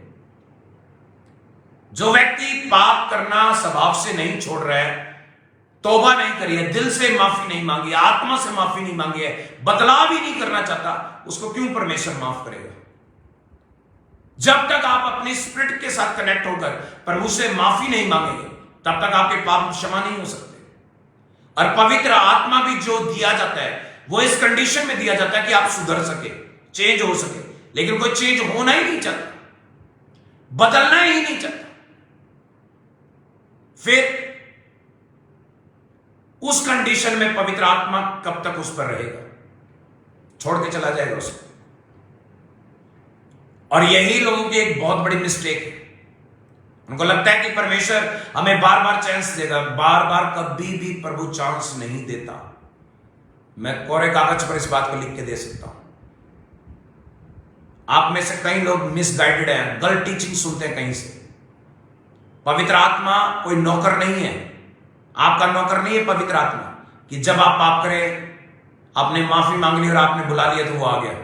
Speaker 2: जो व्यक्ति पाप करना स्वभाव से नहीं छोड़ रहा है, तौबा नहीं करी है, दिल से माफी नहीं मांगी, आत्मा से माफी नहीं मांगी है, बदलाव ही नहीं करना चाहता, उसको क्यों परमेश्वर माफ करेगा? जब तक आप अपनी स्पिरिट के साथ कनेक्ट होकर प्रभु से माफी नहीं मांगेंगे, तब तक आपके पाप क्षमा नहीं हो सकते। और पवित्र आत्मा भी जो दिया जाता है वो इस कंडीशन में दिया जाता है कि आप सुधर सके, चेंज हो सके। लेकिन कोई चेंज होना ही नहीं चाहता, बदलना ही नहीं चाहता, फिर उस कंडीशन में पवित्र आत्मा कब तक उस पर रहेगा? छोड़ के चला जाएगा उसको। और यही लोगों की एक बहुत बड़ी मिस्टेक है। उनको लगता है कि परमेश्वर हमें बार बार चांस देगा, बार बार कभी भी प्रभु चांस नहीं देता। मैं कोरे कागज पर इस बात को लिख के दे सकता हूं। आप में से कई लोग मिसगाइडेड हैं, गलत टीचिंग सुनते हैं कहीं से। पवित्र आत्मा कोई नौकर नहीं है, आपका नौकर नहीं है पवित्र आत्मा कि जब आप पाप करें, आपने माफी मांग ली और आपने बुला लिया तो वो आ गया।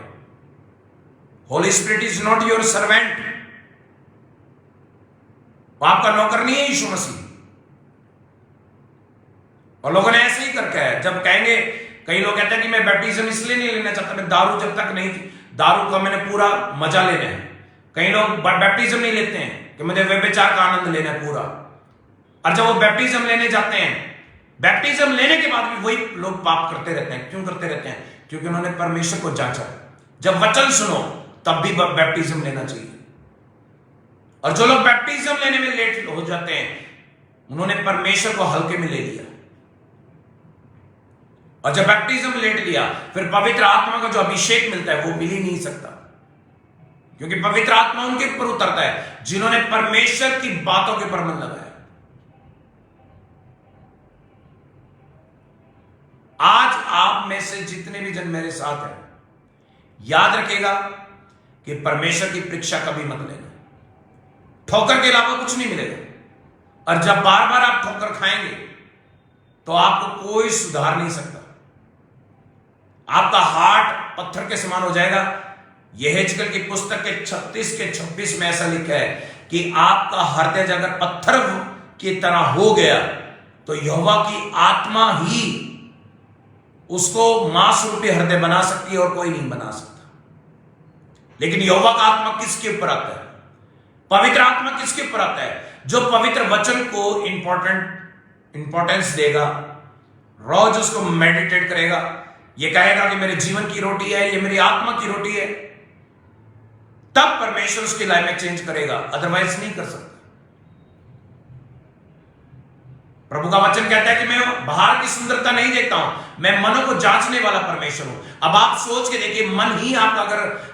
Speaker 2: Holi spirit is not your servant. आपका नौकर नहीं है यीशु मसीह। और लोगों ने ऐसे ही करके है, जब कहेंगे, कई लोग कहते हैं कि मैं बैप्टिज्म इसलिए नहीं लेना चाहता, मैं दारू जब तक नहीं, दारू का मैंने पूरा मजा लेना है। कई लोग बैप्टिज्म नहीं लेते हैं कि मुझे व्यभिचार का आनंद लेना है पूरा। और जब वो बैप्टिज्म लेने जाते हैं, बैप्टिज्म लेने के बाद भी वही लोग पाप करते रहते हैं। क्यों करते रहते हैं? क्योंकि उन्होंने परमेश्वर को जांचा। जब वचन सुनो तब भी बैप्टिज्म लेना चाहिए। और जो लोग बैप्टिज्म लेने में लेट हो जाते हैं, उन्होंने परमेश्वर को हल्के में ले लिया। और जब बैप्टिज्म लेट लिया, फिर पवित्र आत्मा का जो अभिषेक मिलता है वो मिल ही नहीं सकता, क्योंकि पवित्र आत्मा उनके ऊपर उतरता है जिन्होंने परमेश्वर की बातों के ऊपर मन लगाया। आज आप में से जितने भी जन मेरे साथ हैं, याद रखिएगा कि परमेश्वर की परीक्षा कभी मत लेना। ठोकर के अलावा कुछ नहीं मिलेगा। और जब बार बार आप ठोकर खाएंगे तो आपको कोई सुधार नहीं सकता। आपका हार्ट पत्थर के समान हो जाएगा। यहेजकेल की पुस्तक के 36 के 26 में ऐसा लिखा है कि आपका हृदय अगर पत्थर की तरह हो गया तो यहोवा की आत्मा ही उसको मांस रूपी हृदय बना सकती है और कोई नहीं बना सकता। लेकिन यहोवा का आत्मा किसके ऊपर आता है? पवित्र आत्मा किसके ऊपर आता है? जो पवित्र वचन को इंपॉर्टेंस देगा, रोज उसको मेडिटेट करेगा, ये कहेगा कि मेरे जीवन की रोटी है, ये मेरी आत्मा की रोटी है, तब परमेश्वर उसकी लाइफ में चेंज करेगा। अदरवाइज नहीं कर सकता। प्रभु का वचन कहता है कि मैं बाहर की सुंदरता नहीं देखता हूं, मैं मनों को जांचने वाला परमेश्वर हूं। अब आप सोच के देखिए, मन ही आपका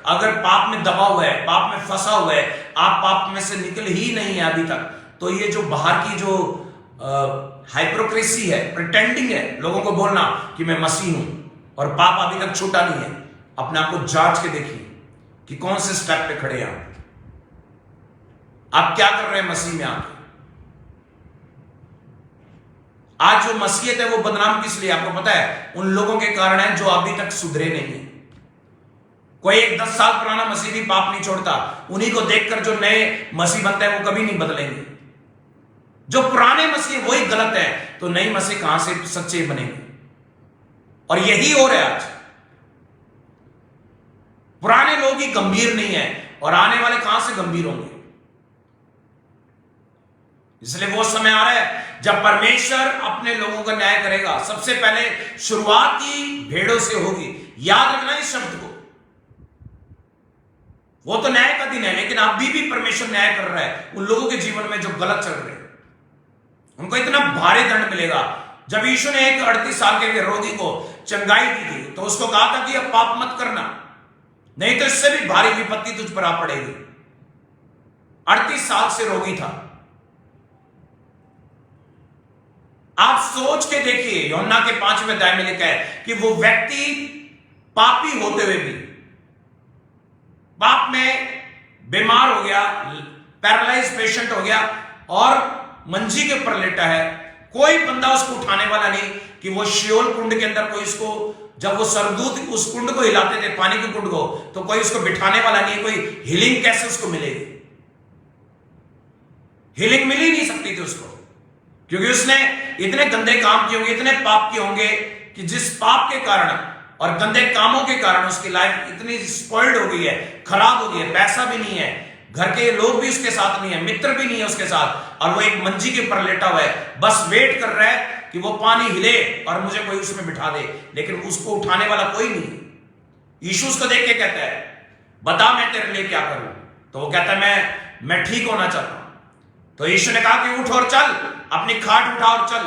Speaker 2: अगर पाप में दबा हुआ है, पाप में फंसा हुआ है, आप पाप में से निकल ही नहीं है अभी तक, तो ये जो बाहर की जो हाइपोक्रेसी है, प्रिटेंडिंग है, लोगों को बोलना कि मैं मसीह हूं और पाप अभी तक छूटा नहीं है, अपने आप को जांच के देखिए कि कौन से स्टेप पे खड़े हैं आप क्या कर रहे हैं मसीह में आके। आज जो मसीहत है वो बदनाम किस लिए? आपको पता है, उन लोगों के कारण है जो अभी तक सुधरे नहीं है। कोई एक 10 साल पुराना मसीह भी पाप नहीं छोड़ता। उन्हीं को देखकर जो नए मसीह बनते हैं वो कभी नहीं बदलेंगे। जो पुराने मसीह वही गलत है, तो नई मसीह कहां से सच्चे बनेंगे? और यही हो रहा है आज। पुराने लोग ही गंभीर नहीं है और आने वाले कहां से गंभीर होंगे? इसलिए वो समय आ रहा है जब परमेश्वर अपने लोगों का न्याय करेगा। सबसे पहले शुरुआती भेड़ों से होगी। याद रखना इस शब्द को। वो तो न्याय का दिन है, लेकिन अभी भी परमेश्वर न्याय कर रहा है उन लोगों के जीवन में जो गलत चल रहे हैं। उनको इतना भारी दंड मिलेगा। जब यीशु ने एक 38 साल के रोगी को चंगाई दी थी तो उसको कहा था कि अब पाप मत करना, नहीं तो इससे भी भारी विपत्ति तुझ पर आ पड़ेगी। 38 साल से रोगी था। आप सोच के देखिए, यूहन्ना के 5वें अध्याय में लिखा है कि वो व्यक्ति पापी होते हुए भी, पाप में बीमार हो गया, पैरालाइज पेशेंट हो गया और मंजी के ऊपर लेटा है। कोई बंदा उसको उठाने वाला नहीं कि वो शियोल कुंड के अंदर कोई उसको, जब वो सरदूत उस कुंड को हिलाते थे, पानी के कुंड को, तो कोई उसको बिठाने वाला नहीं। कोई हीलिंग कैसे उसको मिलेगी? हीलिंग मिल ही नहीं सकती थी उसको, क्योंकि उसने इतने गंदे काम किए होंगे, इतने पाप किए होंगे कि जिस पाप के कारण और गंदे कामों के कारण उसकी लाइफ इतनी स्पॉइल्ड हो गई है, खराब हो गई है। पैसा भी नहीं है, घर के लोग भी उसके साथ नहीं है, मित्र भी नहीं है उसके साथ, और वो एक मंजी के ऊपर लेटा हुआ है, बस वेट कर रहा है कि वो पानी हिले और मुझे कोई उसमें बिठा दे, लेकिन उसको उठाने वाला कोई नहीं। यीशु उसको देख के कहता है, बता मैं तेरे लिए क्या करूं? तो वो कहता है मैं ठीक होना चाहता हूं। तो यीशु ने कहा कि उठ और चल, अपनी खाट उठा और चल।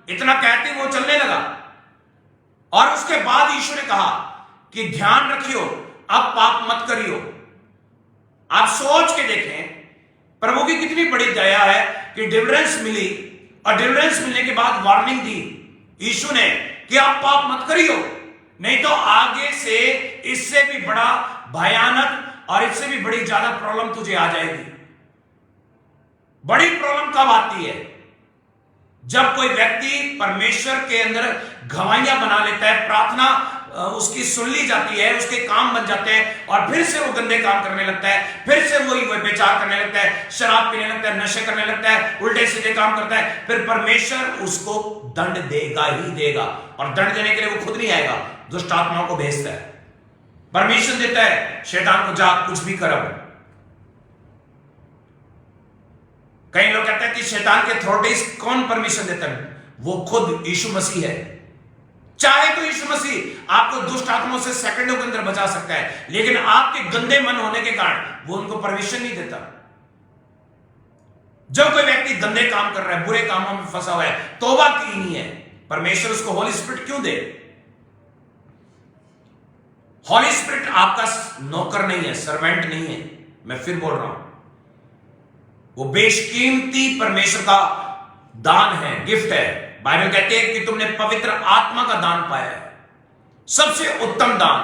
Speaker 2: इतना कहते वो चलने लगा। और उसके बाद यीशु ने कहा कि ध्यान रखियो, अब पाप मत करियो। आप सोच के देखें प्रभु की कितनी बड़ी दया है कि डिलीवरेंस मिली, और डिलीवरेंस मिलने के बाद वार्निंग दी यीशु ने कि आप पाप मत करियो, नहीं तो आगे से इससे भी बड़ा भयानक और इससे भी बड़ी ज्यादा प्रॉब्लम तुझे आ जाएगी। बड़ी प्रॉब्लम कब आती है? जब कोई व्यक्ति परमेश्वर के अंदर गवाहियां बना लेता है, प्रार्थना उसकी सुन ली जाती है, उसके काम बन जाते हैं, और फिर से वो गंदे काम करने लगता है, फिर से वही व्यभिचार करने लगता है, शराब पीने लगता है, नशे करने लगता है, उल्टे सीधे काम करता है, फिर परमेश्वर उसको दंड देगा ही देगा। और दंड देने के लिए वो खुद नहीं आएगा, दुष्ट आत्माओं को भेजता है, परमिशन देता है शैतान को, जा कुछ भी कर। कई लोग कहते हैं कि शैतान के अथॉरिटीज कौन परमिशन देता है? वो खुद यीशु मसीह है। चाहे तो यीशु मसीह आपको दुष्ट आत्माओं से सेकंडों के अंदर बचा सकता है, लेकिन आपके गंदे मन होने के कारण वो उनको परमिशन नहीं देता। जब कोई व्यक्ति गंदे काम कर रहा है, बुरे कामों में फंसा हुआ है, तौबा की नहीं है, परमेश्वर उसको होली स्पिरिट क्यों दे? होली स्पिरिट आपका नौकर नहीं है, सर्वेंट नहीं है। मैं फिर बोल रहा हूं, वो बेशकीमती परमेश्वर का दान है, गिफ्ट है। बाइबल कहते हैं कि तुमने पवित्र आत्मा का दान पाया है, सबसे उत्तम दान।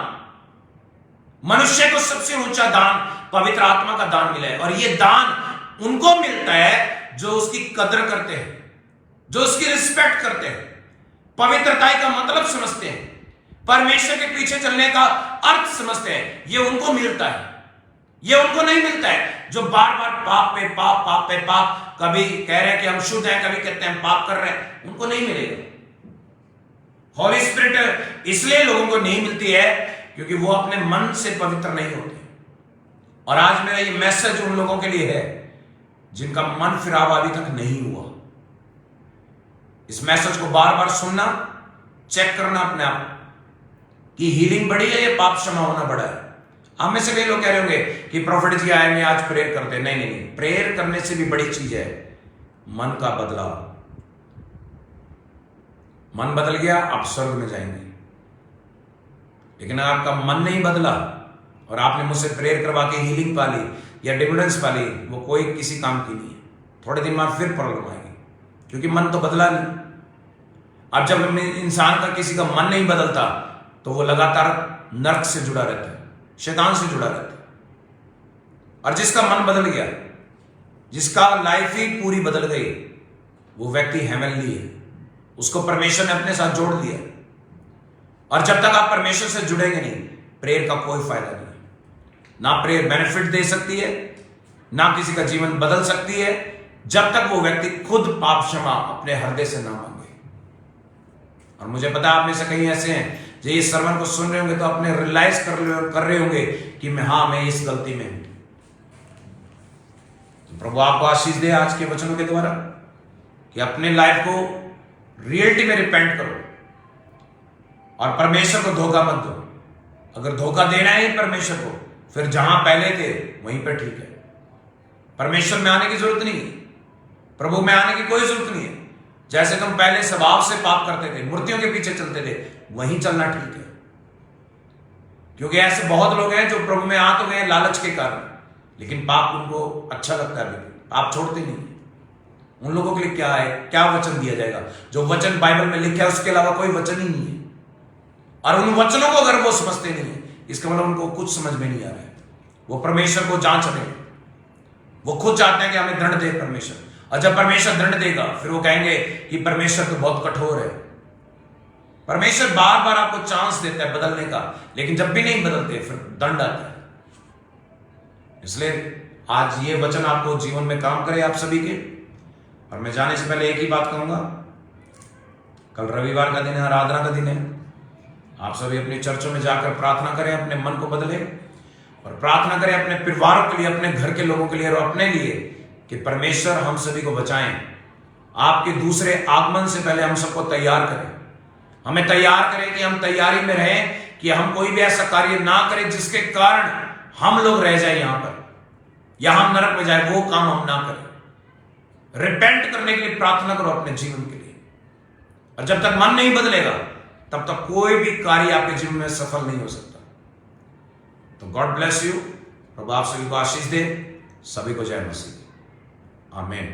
Speaker 2: मनुष्य को सबसे ऊंचा दान पवित्र आत्मा का दान मिला है, और यह दान उनको मिलता है जो उसकी कदर करते हैं, जो उसकी रिस्पेक्ट करते हैं, पवित्रता का मतलब समझते हैं, परमेश्वर के पीछे चलने का अर्थ समझते हैं। यह उनको मिलता है, यह उनको नहीं मिलता है जो बार बार पाप पे पाप, पाप पे पाप, कभी कह रहे हैं कि हम शुद्ध हैं, कभी कहते हैं हम पाप कर रहे हैं, उनको नहीं मिलेगा। हॉली स्पिरिट इसलिए लोगों को नहीं मिलती है क्योंकि वो अपने मन से पवित्र नहीं होते। और आज मेरा ये मैसेज उन लोगों के लिए है जिनका मन फिराव अभी तक नहीं हुआ। इस मैसेज को बार बार सुनना, चेक करना अपने आप कि हीलिंग बड़ी है या पाप क्षमा होना बड़ा है। हम में से कई लोग कह रहे होंगे कि प्रॉफिट जी आएंगे आज प्रेयर करते हैं। नहीं, प्रेयर करने से भी बड़ी चीज है मन का बदलाव। मन बदल गया, आप स्वर्ग में जाएंगे। लेकिन अगर आपका मन नहीं बदला और आपने मुझसे प्रेयर करवा के हीलिंग पा ली या डिलीवरेंस पा ली, वो कोई किसी काम की नहीं है। थोड़े दिन बाद फिर प्रॉब्लम आएगी क्योंकि मन तो बदला नहीं। अब जब इंसान का किसी का मन नहीं बदलता तो वो लगातार नर्क से जुड़ा रहता है, शैतान से जुड़ा रहता है। और जिसका मन बदल गया, जिसका लाइफ ही पूरी बदल गई, वो व्यक्ति हेवनली है, उसको परमेश्वर ने अपने साथ जोड़ लिया। और जब तक आप परमेश्वर से जुड़ेंगे नहीं, प्रेयर का कोई फायदा नहीं। ना प्रेयर बेनिफिट दे सकती है, ना किसी का जीवन बदल सकती है, जब तक वो व्यक्ति खुद पाप क्षमा अपने हृदय से ना मांगे। और मुझे पता है आप में से कई ऐसे हैं जो ये सर्मन को सुन रहे होंगे तो अपने रियलाइज कर रहे होंगे कि मैं इस गलती में हूं। तो प्रभु आपको आशीष दे आज के वचनों के द्वारा कि अपने लाइफ को रियलिटी में रिपेंट करो और परमेश्वर को धोखा मत दो। अगर धोखा देना है परमेश्वर को, फिर जहां पहले थे वहीं पर ठीक है। परमेश्वर में आने की जरूरत नहीं है, प्रभु में आने की कोई जरूरत नहीं है। जैसे तुम पहले स्वभाव से पाप करते थे, मूर्तियों के पीछे चलते थे, वहीं चलना ठीक है। क्योंकि ऐसे बहुत लोग हैं जो प्रभु में आ तो गए लालच के कारण, लेकिन पाप उनको अच्छा लगता है, पाप छोड़ते नहीं। उन लोगों के लिए क्या है, क्या वचन दिया जाएगा? जो वचन बाइबल में लिखा है उसके अलावा कोई वचन ही नहीं है। और उन वचनों को अगर वो समझते नहीं है, इसका मतलब उनको कुछ समझ में नहीं आ रहा है। वो परमेश्वर को जांच रहे हैं, वो खुद चाहते हैं कि हमें दंड दे परमेश्वर। और जब परमेश्वर दंड देगा फिर वो कहेंगे कि परमेश्वर तो बहुत कठोर है। परमेश्वर बार बार आपको चांस देता है बदलने का, लेकिन जब भी नहीं बदलते फिर दंड आता है। इसलिए आज ये वचन आपको जीवन में काम करे आप सभी के। और मैं जाने से पहले एक ही बात कहूंगा, कल रविवार का दिन है, आराधना का दिन है। आप सभी अपनी चर्चों में जाकर प्रार्थना करें, अपने मन को बदलें और प्रार्थना करें अपने परिवारों के लिए, अपने घर के लोगों के लिए और अपने लिए कि परमेश्वर हम सभी को बचाएं। आपके दूसरे आगमन से पहले हम सबको तैयार करें, हमें तैयार करें कि हम तैयारी में रहें, कि हम कोई भी ऐसा कार्य ना करें जिसके कारण हम लोग रह जाए यहां पर या हम नरक में जाए। वो काम हम ना करें। रिपेंट करने के लिए प्रार्थना करो अपने जीवन के लिए, और जब तक मन नहीं बदलेगा तब तक कोई भी कार्य आपके जीवन में सफल नहीं हो सकता। तो गॉड ब्लेस यू। प्रभु आप सभी को आशीष दे। सभी को जय मसीह। आमीन।